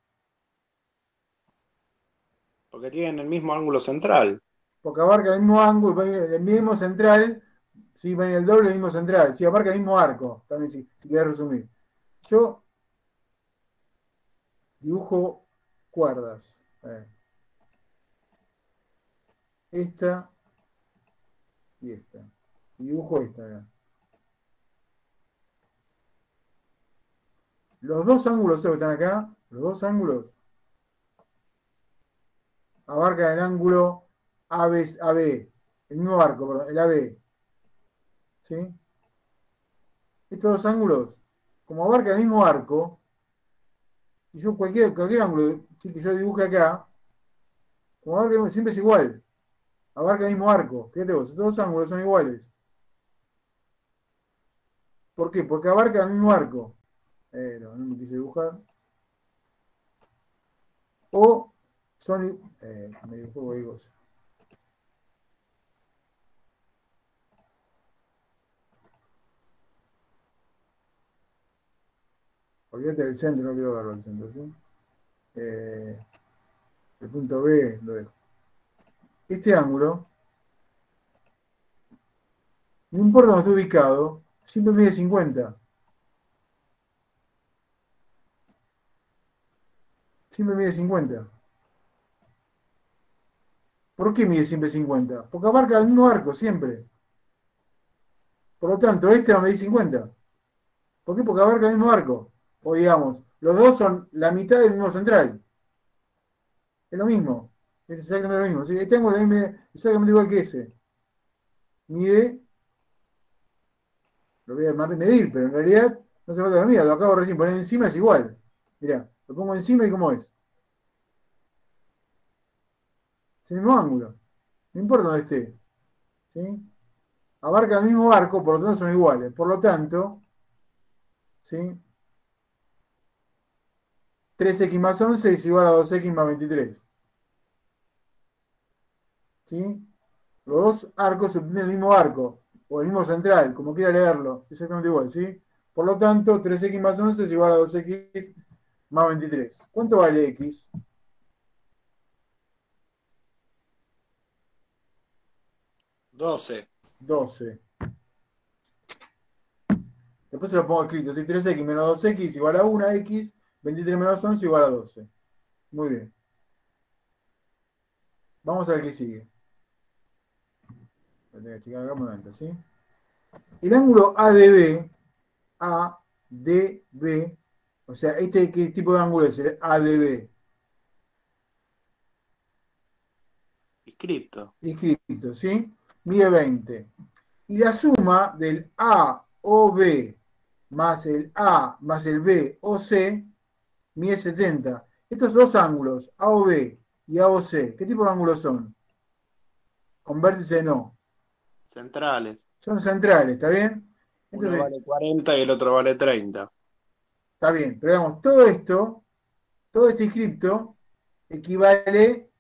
D: Porque tienen el mismo ángulo central.
A: Porque abarca el mismo ángulo, el mismo central, sí, va en el doble del mismo central, sí, abarca el mismo arco, también si querés resumir. Yo dibujo cuerdas. esta y esta. Y dibujo esta acá. Los dos ángulos que están acá, los dos ángulos, abarcan el ángulo AB, el mismo arco, perdón, el AB. ¿Sí? Estos dos ángulos, como abarcan el mismo arco, y yo cualquier ángulo que yo dibuje acá, como abarca, siempre es igual. Abarca el mismo arco. Fíjate vos, estos dos ángulos son iguales. ¿Por qué? Porque abarca el mismo arco. No me quise dibujar. O son... me dibujó cualquier cosa. Olvídate del centro, no quiero verlo al centro, ¿sí? El punto B lo dejo. Este ángulo, no importa dónde esté ubicado, siempre mide 50. Siempre mide 50. ¿Por qué mide siempre 50? Porque abarca el mismo arco, siempre. Por lo tanto, este va a medir 50. ¿Por qué? Porque abarca el mismo arco. O digamos, los dos son la mitad del mismo central. Es lo mismo. Es exactamente lo mismo. ¿Sí? Este ángulo también mide exactamente igual que ese. Mide, lo voy a medir, pero en realidad no se falta la medida. Lo acabo recién de poner encima, es igual. Mirá, lo pongo encima y ¿cómo es? Es el mismo ángulo. No importa dónde esté. ¿Sí? Abarca el mismo arco, por lo tanto son iguales. Por lo tanto, ¿sí? 3x más 11 es igual a 2x más 23. ¿Sí? Los dos arcos subtienen el mismo arco, o el mismo central, como quiera leerlo, exactamente igual, ¿sí? Por lo tanto, 3x más 11 es igual a 2x más 23. ¿Cuánto vale x?
D: 12.
A: 12. Después se lo pongo escrito, ¿sí? 3x menos 2x igual a 1x, 23 menos 11 igual a 12. Muy bien. Vamos a ver qué sigue. Lo tengo que checar acá un momento, ¿sí? El ángulo ADB, o sea, ¿qué tipo de ángulo es el ADB? Inscripto, ¿sí? Mide 20. Y la suma del AOB más el A más el BOC mide 70. Estos dos ángulos, AOB y AOC, ¿qué tipo de ángulos son? Con vértice no.
D: Centrales.
A: Son centrales, ¿está bien? Entonces,
D: Uno vale 40 y el otro vale 30.
A: está bien, pero digamos, todo este inscripto equivale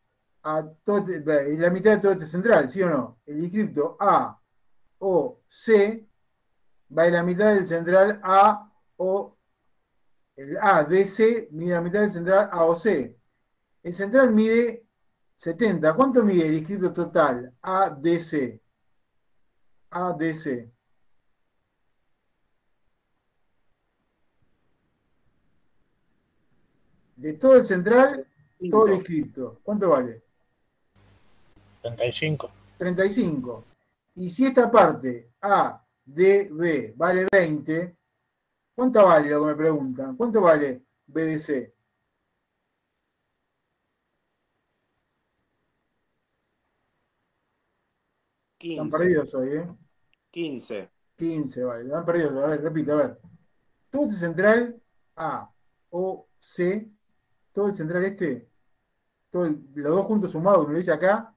A: a la mitad de todo este central, ¿sí o no? El inscripto A o C va en la mitad del central A o el ADC mide la mitad del central A o C. El central mide 70. ¿Cuánto mide el inscripto total ADC? ADC. De todo el central, todo el inscripto. ¿Cuánto vale?
B: 35.
A: 35. Y si esta parte A, D, B vale 20, ¿cuánto vale lo que me preguntan? ¿Cuánto vale BDC? Están
D: 15.
A: perdidos hoy, ¿eh?
D: 15.
A: 15, vale. Están perdidos. A ver, repito, a ver. Todo este central A, O, C, todo el central este, los dos juntos sumados, me lo dice acá,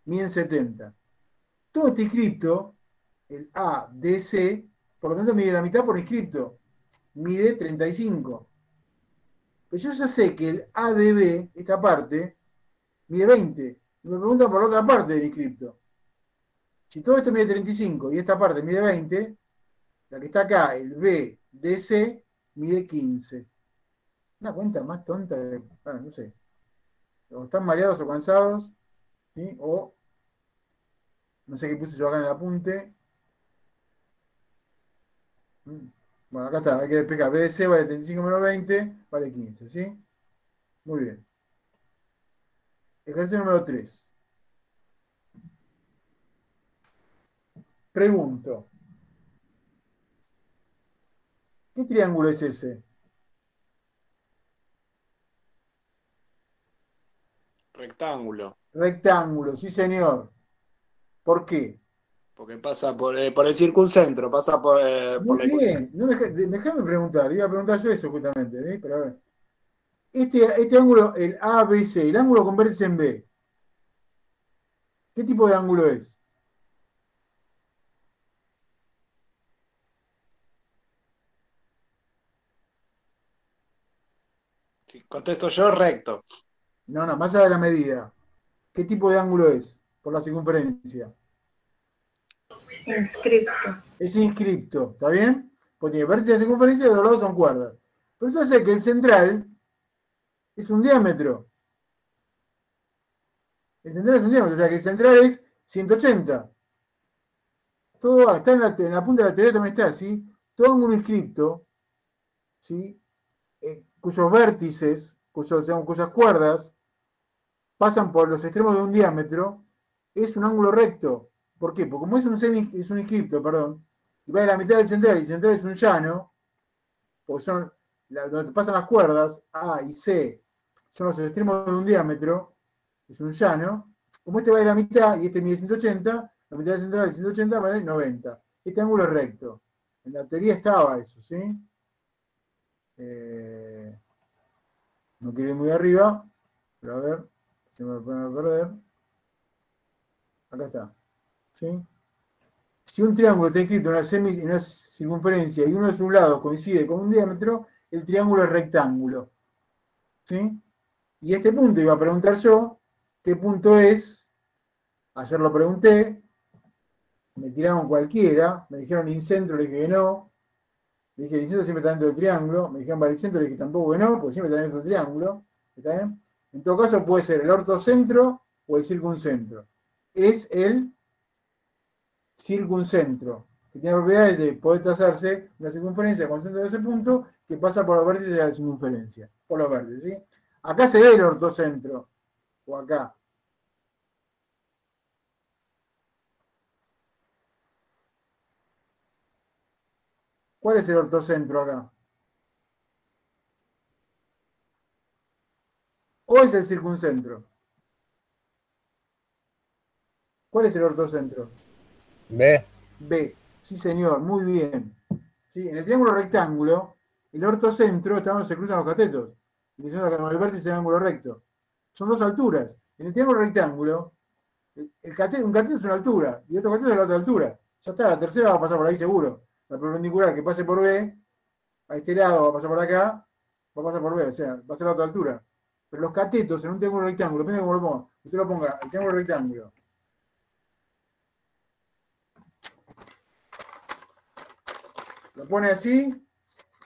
A: miden 70. Todo este inscripto, el A, D, C, por lo tanto mide la mitad por inscripto, mide 35. Pero yo ya sé que el ADB, esta parte, mide 20. Y me preguntan por la otra parte del inscripto. Si todo esto mide 35 y esta parte mide 20, la que está acá, el BDC, mide 15. Una cuenta más tonta, bueno, no sé. O están mareados o cansados, ¿sí? O no sé qué puse yo acá en el apunte. Bueno, acá está, hay que despejar. BDC vale 35 menos 20, vale 15, ¿sí? Muy bien. Ejercicio número 3. Pregunto, ¿qué triángulo es ese?
D: Rectángulo.
A: Rectángulo, sí señor. ¿Por qué?
D: Porque pasa por el circuncentro, pasa por
A: Muy
D: la ecuación.
A: bien, no déjame preguntar, iba a preguntar yo eso justamente, ¿eh? Pero a ver. Este ángulo, el ABC, el ángulo con vértice en B, ¿qué tipo de ángulo es?
D: Si contesto yo, recto.
A: No, no, más allá de la medida. ¿Qué tipo de ángulo es? Por la circunferencia.
F: Inscripto.
A: Es inscripto, ¿está bien? Pues tiene vértice de circunferencia y de los lados son cuerdas. Pero eso hace que el central es un diámetro. El central es un diámetro, o sea que el central es 180. Todo está en la punta de la teoría también está, ¿sí? Todo ángulo inscripto, ¿sí? Cuyos vértices, cuyas cuerdas pasan por los extremos de un diámetro, es un ángulo recto. ¿Por qué? Porque como es un inscripto, perdón, y va de la mitad del central, y el central es un llano, porque son donde pasan las cuerdas, A y C, son los extremos de un diámetro, es un llano, como este va de la mitad y este mide 180, la mitad del central es 180, vale 90. Este ángulo es recto. En la teoría estaba eso, ¿sí? No quiero ir muy arriba, pero a ver, se me va a perder. Acá está. ¿Sí? Si un triángulo está escrito en una circunferencia y uno de sus lados coincide con un diámetro, el triángulo es rectángulo. ¿Sí? Y este punto iba a preguntar yo, ¿qué punto es? Ayer lo pregunté, me tiraron cualquiera, me dijeron incentro, le dije que no. Le dije, el incentro siempre está dentro del triángulo. Me dijeron baricentro, le dije tampoco que no, porque siempre está dentro del triángulo. ¿Está bien? En todo caso puede ser el ortocentro o el circuncentro. Es el circuncentro, que tiene propiedades de poder trazarse una circunferencia con centro de ese punto que pasa por los vértices de la circunferencia. Por los vértices, ¿sí? Acá se ve el ortocentro, o acá. ¿Cuál es el ortocentro acá? ¿O es el circuncentro? ¿Cuál es el ortocentro?
B: B.
A: B. Sí, señor, muy bien. ¿Sí? En el triángulo rectángulo, el ortocentro está donde se cruzan los catetos, diciendo que el vértice del ángulo recto. Son dos alturas. En el triángulo rectángulo, un cateto es una altura y otro cateto es la otra altura. Ya está, la tercera va a pasar por ahí seguro. La perpendicular que pase por B, a este lado va a pasar por acá, va a pasar por B, o sea, va a ser la otra altura. Pero los catetos en un triángulo rectángulo, depende de cómo lo ponga, usted lo ponga, el triángulo rectángulo. Lo pone así,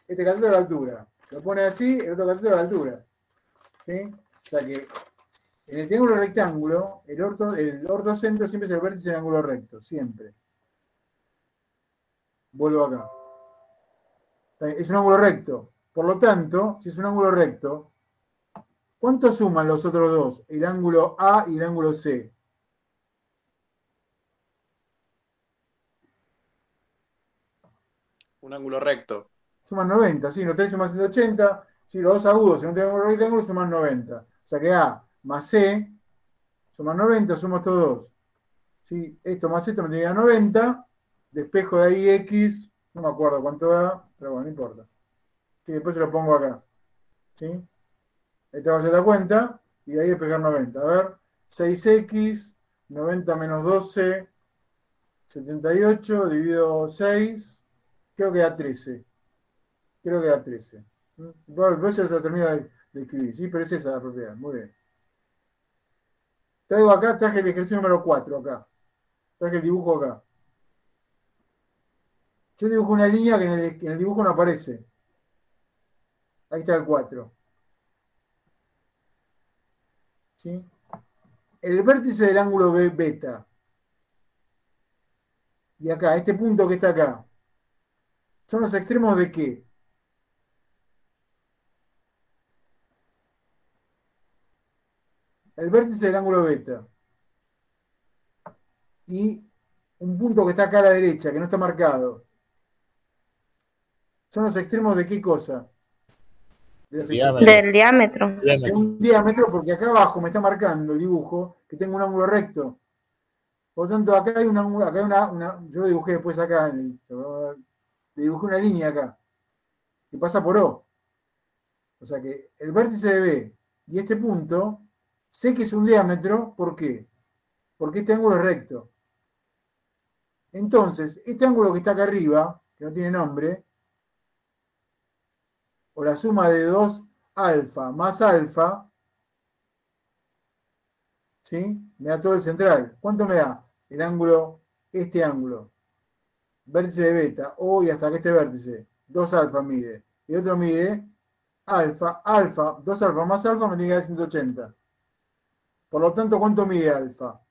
A: este cateto es la altura. Lo pone así, el otro cateto es la altura. ¿Sí? O sea que en el triángulo rectángulo, el ortocentro siempre es el vértice del ángulo recto, siempre. Vuelvo acá. Es un ángulo recto. Por lo tanto, si es un ángulo recto, ¿cuánto suman los otros dos? El ángulo A y el ángulo C.
D: Un ángulo recto.
A: Suman 90, sí, los tres suman 180, sí, los dos agudos en un triángulo rectángulo suman 90. O sea que A más C suman 90, sumo estos dos. ¿Sí? Esto más esto me tiene que dar 90, despejo de ahí X, no me acuerdo cuánto da, pero bueno, no importa. Sí, después se lo pongo acá. ¿Sí? Esta va a ser la cuenta, y de ahí despejar 90. A ver, 6X, 90 menos 12, 78, dividido 6, creo que da 13. Creo que da 13. Bueno, eso se termina de escribir, ¿sí? Pero es esa la propiedad, muy bien. Traigo acá, traje el ejercicio número 4 acá. Traje el dibujo acá. Yo dibujo una línea que en el dibujo no aparece. Ahí está el 4. ¿Sí? El vértice del ángulo B beta. Y acá, este punto que está acá. ¿Son los extremos de qué? El vértice del ángulo beta. Y un punto que está acá a la derecha, que no está marcado. ¿Son los extremos de qué cosa? De la circunferencia.
F: Del diámetro.
A: De un diámetro, porque acá abajo me está marcando el dibujo que tengo un ángulo recto. Por lo tanto, acá hay un ángulo, acá hay yo lo dibujé después acá, le dibujé una línea acá, que pasa por O. O sea que el vértice de B y este punto, sé que es un diámetro, ¿por qué? Porque este ángulo es recto. Entonces, este ángulo que está acá arriba, que no tiene nombre, o la suma de 2 alfa más alfa, ¿sí? Me da todo el central. ¿Cuánto me da? El ángulo, este ángulo. Vértice de beta, O y hasta que este vértice. 2 alfa mide. Y el otro mide alfa, 2 alfa más alfa me tiene que dar 180. Por lo tanto, ¿cuánto mide alfa?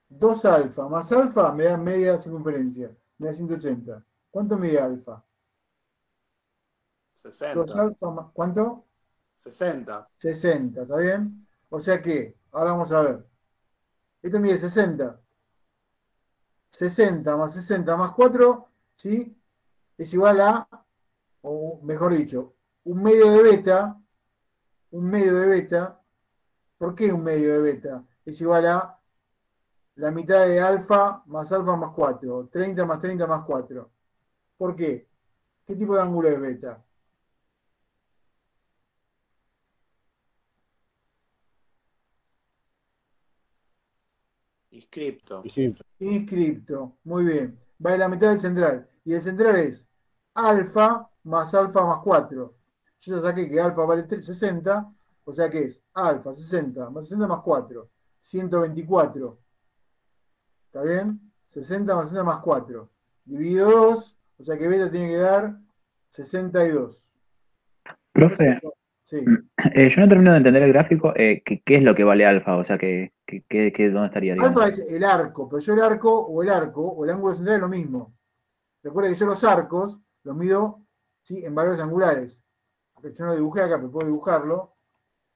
A: 2 alfa más alfa me da media circunferencia, me da 180. ¿Cuánto mide alfa?
D: 60.
A: 2 alfa más, ¿cuánto?
D: 60.
A: 60, ¿está bien? O sea que, ahora vamos a ver. Esto mide 60. 60 más 60 más 4, ¿sí? Es igual a, o mejor dicho, un medio de beta. Un medio de beta. ¿Por qué un medio de beta? Es igual a la mitad de alfa más 4. 30 más 30 más 4. ¿Por qué? ¿Qué tipo de ángulo es beta?
D: Inscripto.
A: Inscripto. Muy bien. Va en la mitad del central. Y el central es alfa más 4. Yo ya saqué que alfa vale 60. O sea que es alfa 60 más 60 más 4. 124. ¿Está bien? 60 más 60 más 4. Dividido 2. O sea que beta tiene que dar 62.
H: Profe,
A: Sí.
H: yo no termino de entender el gráfico. ¿Qué es lo que vale alfa? O sea, ¿dónde estaría, digamos?
A: Alfa es el arco, pero yo el arco o el ángulo central es lo mismo. Recuerda que yo los arcos los mido, ¿sí?, en valores angulares. Porque yo no dibujé acá, pero puedo dibujarlo.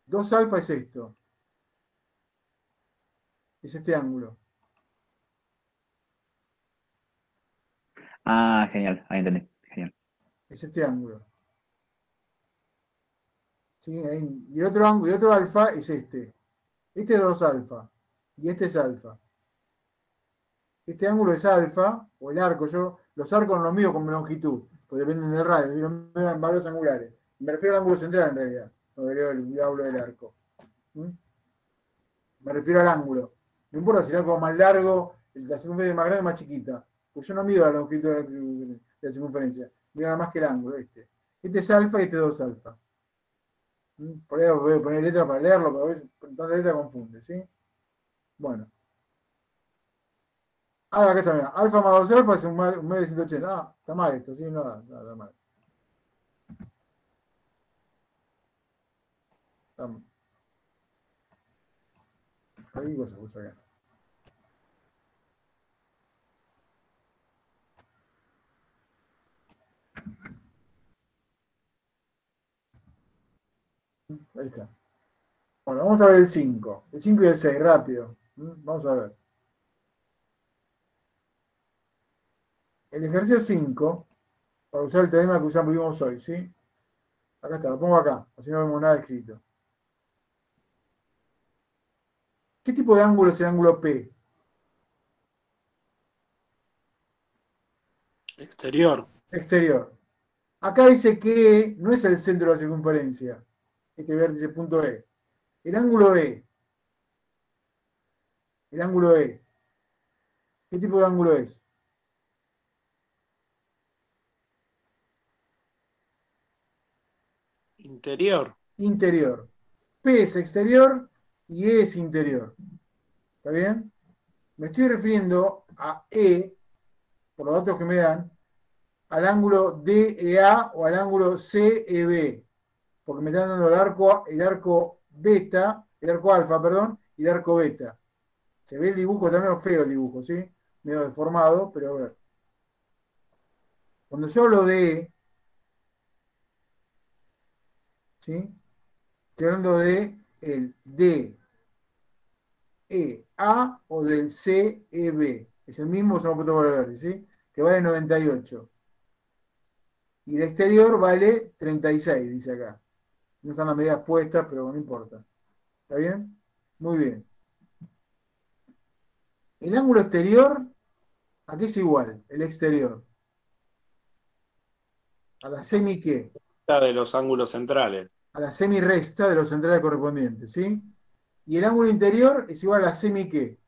A: 2 alfa es esto. Es este ángulo.
H: Ah, genial, ahí entendí. Genial.
A: Es este ángulo. ¿Sí? Y el otro ángulo, y otro alfa es este. Este es 2 alfa. Y este es alfa. Este ángulo es alfa, o el arco, los arcos no los mido con longitud, pues dependen del radio, yo los mido en valores angulares. Me refiero al ángulo central en realidad, no hablo del arco. ¿Mm? Me refiero al ángulo. No importa si el arco es más largo, la circunferencia es más grande o más chiquita, pues yo no mido la longitud de la circunferencia, mido nada más que el ángulo este. Este es alfa y este es 2 alfa. Por ahí voy a poner letra para leerlo, pero a veces tanta letra confunde, ¿sí? Bueno. Ah, acá está, mira. Alfa más 2 alfa es un medio de 180. Ah, está mal esto, sí, no, está mal. Está mal. Hay cosas puse acá. Ahí está. Bueno, vamos a ver el 5. El 5 y el 6, rápido. Vamos a ver. El ejercicio 5, para usar el teorema que vimos hoy, ¿sí? Acá está, lo pongo acá, así no vemos nada escrito. ¿Qué tipo de ángulo es el ángulo P?
D: Exterior.
A: Exterior. Acá dice que no es el centro de la circunferencia, este vértice punto E. El ángulo E. El ángulo E. ¿Qué tipo de ángulo es?
D: Interior.
A: Interior. P es exterior y E es interior. ¿Está bien? Me estoy refiriendo a E, por los datos que me dan, al ángulo DEA o al ángulo CEB, porque me están dando el arco beta, el arco alfa, perdón, y el arco beta. Se ve el dibujo, también feo el dibujo, ¿sí? Medio deformado, pero a ver. Cuando yo hablo de E, ¿sí? Estoy hablando de el D. CEA o del CEB. Es el mismo, se lo puesto por el verde, ¿sí? Que vale 98. Y el exterior vale 36, dice acá. No están las medidas puestas, pero no importa. ¿Está bien? Muy bien. El ángulo exterior, ¿a qué es igual? El exterior. A la semi ¿qué?
D: De los ángulos centrales.
A: A la semi resta de los centrales correspondientes, ¿sí? Y el ángulo interior es igual a la semi ¿qué?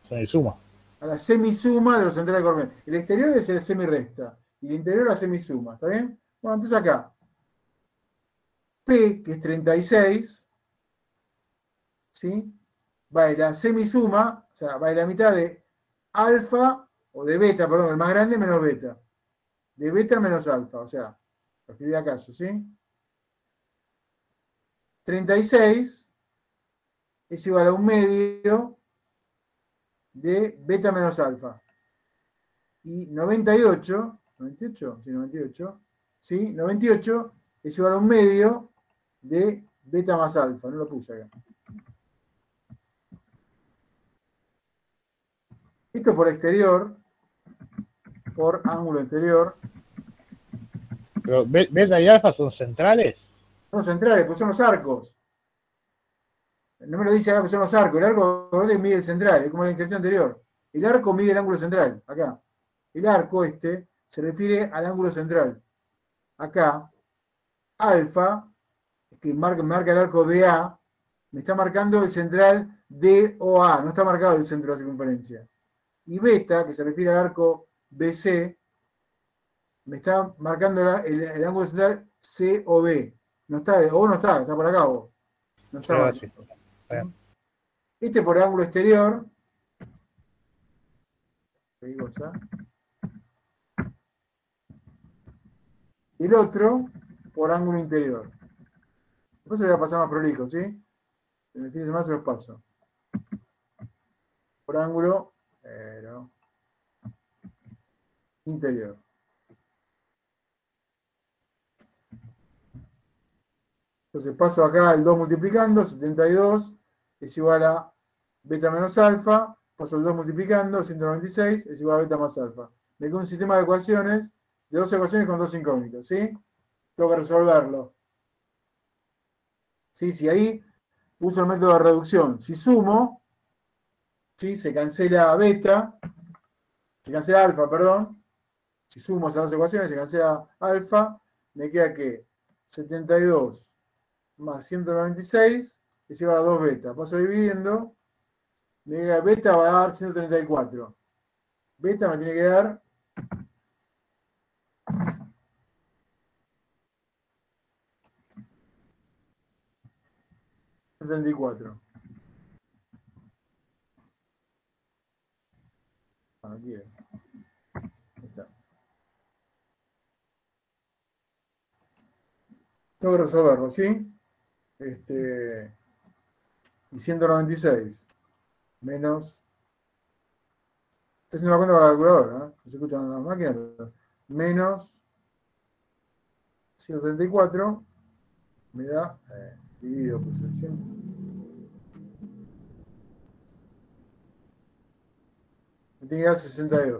B: Semisuma.
A: A la semisuma de los centrales correspondientes. El exterior es el semi resta y el interior la semisuma, ¿está bien? Bueno, entonces acá, P, que es 36, ¿sí? Va de la semisuma, o sea, va de la mitad de alfa, o de beta, perdón, el más grande menos beta. De beta menos alfa, o sea, lo escribí acaso, ¿sí? 36 es igual a un medio de beta menos alfa. Y 98, sí, 98, ¿sí? 98 es igual a un medio de beta más alfa, no lo puse acá. Esto por exterior, por ángulo exterior.
B: Pero beta y alfa son centrales.
A: Son centrales, pues son los arcos. No me lo dice acá, pues son los arcos. El arco mide el central, es como la ejercicio anterior. El arco mide el ángulo central, acá. El arco este se refiere al ángulo central. Acá, alfa, que marca el arco DA, me está marcando el central DOA, no está marcado el centro de la circunferencia. Y beta, que se refiere al arco BC, me está marcando el ángulo central COB. No está, o no está por acá, o. No está marcado.
B: Sí.
A: Este por el ángulo exterior. Digo ya. El otro por ángulo interior. Después se lo voy a pasar más prolijo, ¿sí? En el fin de semana se los paso. Por ángulo interior. Entonces paso acá el 2 multiplicando, 72 es igual a beta menos alfa, paso el 2 multiplicando, 196 es igual a beta más alfa. Me queda un sistema de ecuaciones, de dos ecuaciones con dos incógnitas, ¿sí? Tengo que resolverlo. ¿Sí? Si ahí uso el método de reducción, si sumo, ¿sí? Se cancela beta, se cancela alfa, perdón. Si sumo esas dos ecuaciones, se cancela alfa, me queda que 72 más 196 es igual a 2 beta. Paso dividiendo, me queda beta va a dar 134. Beta me tiene que dar 134. Aquí está. Tengo que resolverlo, ¿sí? Y 196 menos. Estoy haciendo la cuenta para la calculadora, ¿no? Se escuchan en las máquinas, pero menos 134 me da dividido por 600. Me tiene que dar 62.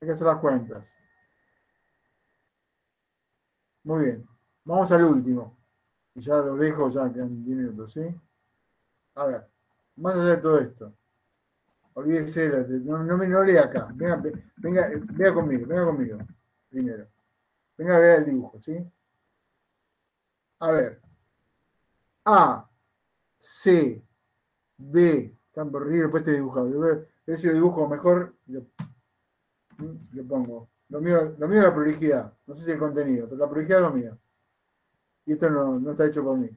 A: Hay que hacer las cuentas. Muy bien. Vamos al último. Y ya lo dejo, ya quedan 10 minutos, ¿sí? A ver, más allá de todo esto. Olvídese, no lea acá. Venga conmigo, primero. Venga a ver el dibujo, ¿sí? A ver. A, C, B. Están por arriba, después este dibujado. Yo ver si lo dibujo mejor. Le pongo. Lo mío es la prolijidad. No sé si el contenido, pero la prolijidad es lo mío. Y esto no está hecho por mí.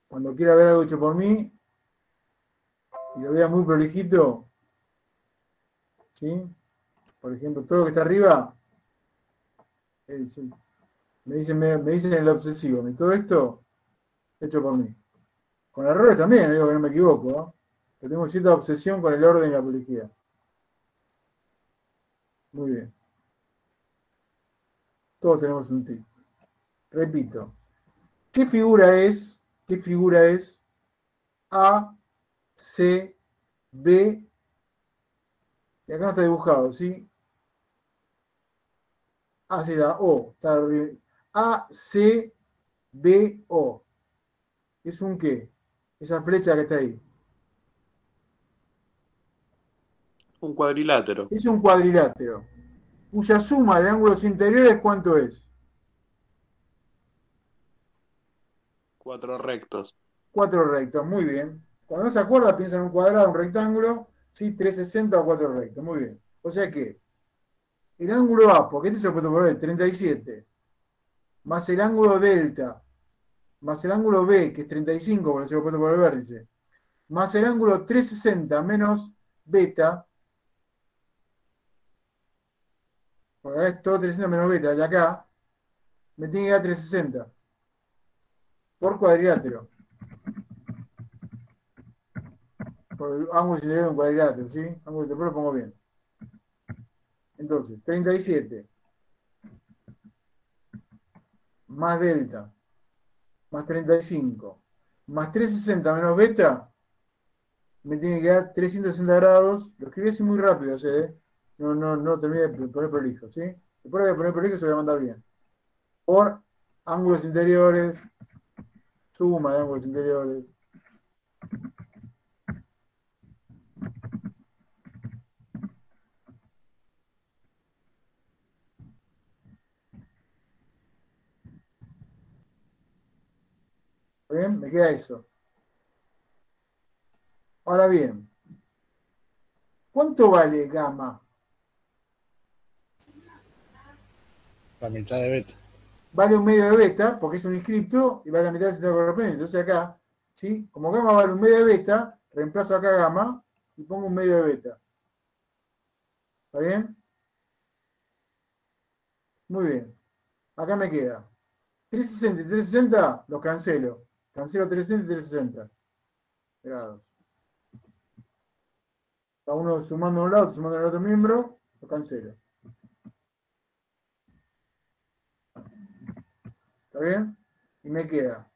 A: Cuando quiera ver algo hecho por mí, y lo vea muy prolijito, ¿sí? Por ejemplo, todo lo que está arriba, me dicen el obsesivo. Todo esto hecho por mí. Con errores también, digo que no me equivoco, ¿no? Pero tengo cierta obsesión con el orden y la publicidad. Muy bien. Todos tenemos un tic. Repito. ¿Qué figura es A, C, B? Y acá no está dibujado, ¿sí? Ah, sí, da O. Está A, C, B, O. ¿Es un qué? Esa flecha que está ahí.
D: Un cuadrilátero.
A: Es un cuadrilátero. Cuya suma de ángulos interiores, ¿cuánto es?
D: 4 rectos.
A: 4 rectos, muy bien. Cuando no se acuerda, piensa en un cuadrado, un rectángulo, ¿sí? 360 o 4 rectos, muy bien. O sea que el ángulo A, porque este se lo puede poner 37, más el ángulo delta, más el ángulo B, que es 35, porque se lo puede poner el vértice, más el ángulo 360 menos beta, porque acá es todo 360 menos beta, y acá me tiene que dar 360 por cuadrilátero. Por el ángulo interior de un cuadrilátero, ¿sí? Ángulo después lo pongo bien. Entonces, 37 más delta más 35 más 360 menos beta me tiene que dar 360 grados. Lo escribí así muy rápido, ¿sí? No terminé de poner prolijo, ¿sí? Después de poner prolijo se lo voy a mandar bien. Por ángulos interiores, suma de ángulos interiores. ¿Bien? Me queda eso. Ahora bien, ¿cuánto vale gamma?
B: La mitad de beta.
A: Vale un medio de beta, porque es un inscripto, y vale la mitad del centro correspondiente. Entonces acá, ¿sí? Como gamma vale un medio de beta, reemplazo acá gamma y pongo un medio de beta. ¿Está bien? Muy bien. Acá me queda 360 y 360 los cancelo. Cancelo 360 y 360 grados. Cada uno sumando a un lado, sumando al otro miembro, lo cancelo. ¿Está bien? Y me queda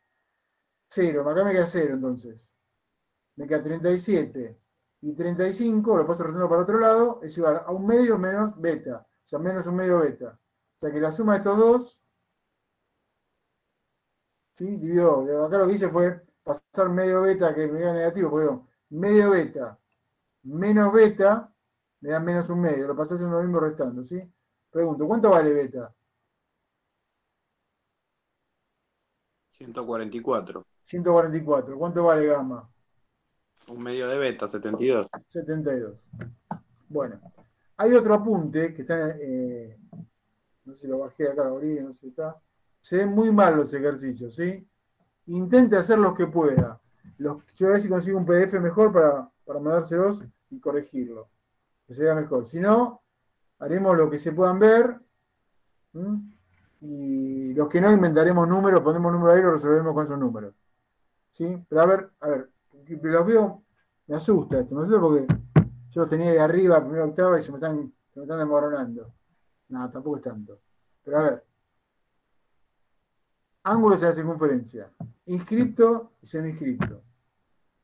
A: 0. Acá me queda 0 entonces. Me queda 37 y 35, lo paso rotando para el otro lado, es igual a un medio menos beta. O sea, menos un medio beta. O sea que la suma de estos dos, ¿sí? Dividió. Acá lo que hice fue pasar medio beta, que me da negativo, porque digo, medio beta menos beta me da menos un medio. Lo pasé haciendo lo mismo restando, ¿sí? Pregunto, ¿cuánto vale beta?
D: 144.
A: 144. ¿Cuánto vale gamma?
D: Un medio de beta, 72.
A: 72. Bueno, hay otro apunte que está no sé si lo bajé acá, lo abrí, no sé si está. Se ven muy mal los ejercicios, ¿sí? Intente hacer los que pueda. Yo voy a ver si consigo un PDF mejor para mandárselos y corregirlo. Que se vea mejor. Si no, haremos lo que se puedan ver. Y los que no, inventaremos números, ponemos números ahí y lo resolveremos con esos números. ¿Sí? Pero a ver, los veo, me asusta esto, me asusta porque yo los tenía de arriba, primera octava, y se me están desmoronando. No, tampoco es tanto. Pero a ver. Ángulos en la circunferencia. Inscripto y seminscripto.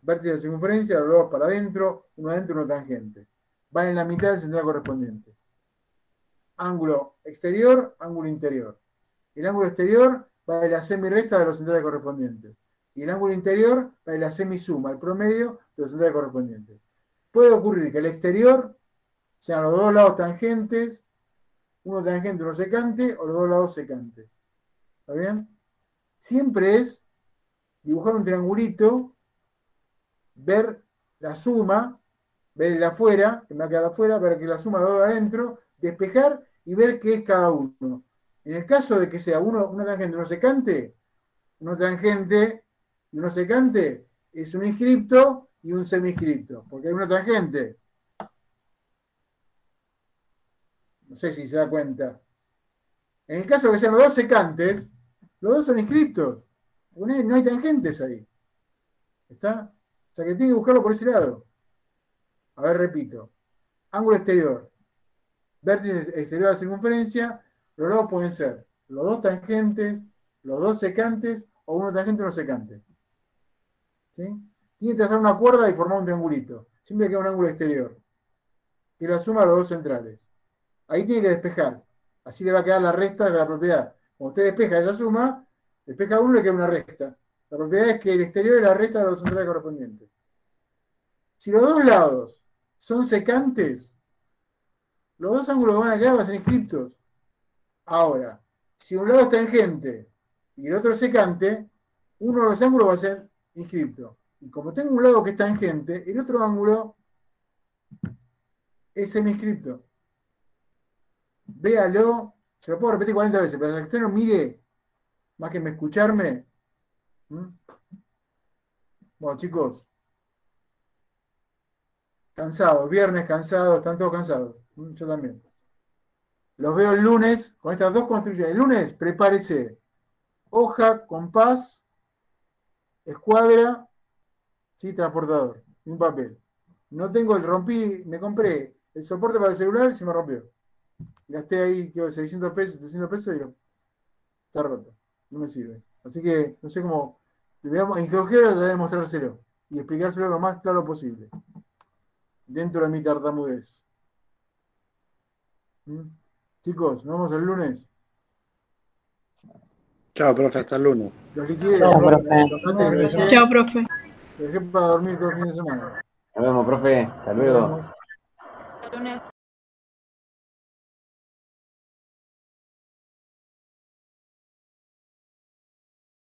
A: Vértice de la circunferencia, los dos para adentro, uno adentro, uno tangente. Van en la mitad del central correspondiente. Ángulo exterior, ángulo interior. El ángulo exterior va en la semirrecta de los centrales correspondientes. Y el ángulo interior va en la semisuma, el promedio de los centrales correspondientes. Puede ocurrir que el exterior sean los dos lados tangentes, uno tangente, uno secante, o los dos lados secantes. ¿Está bien? Siempre es dibujar un triangulito, ver la suma, ver el de afuera, que me va a quedar afuera, ver que la suma de dos de adentro, despejar y ver qué es cada uno. En el caso de que sea una tangente y uno secante, una tangente y uno secante es un inscripto y un seminscripto, porque hay una tangente. No sé si se da cuenta. En el caso de que sean los dos secantes, los dos son inscriptos. No hay tangentes ahí. ¿Está? O sea que tiene que buscarlo por ese lado. A ver, repito. Ángulo exterior. Vértice exterior de la circunferencia. Los lados pueden ser los dos tangentes, los dos secantes o uno tangente y uno secante. ¿Sí? Tiene que trazar una cuerda y formar un triangulito. Siempre queda un ángulo exterior. Que es la suma de los dos centrales. Ahí tiene que despejar. Así le va a quedar la resta de la propiedad. Cuando usted despeja esa suma, despeja uno y le queda una resta. La propiedad es que el exterior es la resta de los centrales correspondientes. Si los dos lados son secantes, los dos ángulos que van a quedar van a ser inscriptos. Ahora, si un lado es tangente y el otro es secante, uno de los ángulos va a ser inscripto. Y como tengo un lado que es tangente, el otro ángulo es seminscripto. Véalo, se lo puedo repetir 40 veces, pero que usted no mire, más que me escucharme. Bueno, chicos, cansados, viernes cansados, están todos cansados. Yo también. Los veo el lunes con estas dos construcciones. El lunes, prepárese hoja, compás, escuadra, ¿sí? Transportador y un papel. No tengo me compré el soporte para el celular y se me rompió. Gasté ahí 600 pesos, 700 pesos y está roto. No me sirve. Así que no sé cómo. En GeoGebra trataré de mostrárselo y explicárselo lo más claro posible. Dentro de mi tartamudez. Chicos, nos vemos el lunes.
D: Chao, profe, hasta el lunes.
A: Los liquidez.
F: Chao, profe.
A: Lo dejé para dormir todo el fin de semana.
I: Nos vemos, profe. Hasta luego.
A: Nos vemos.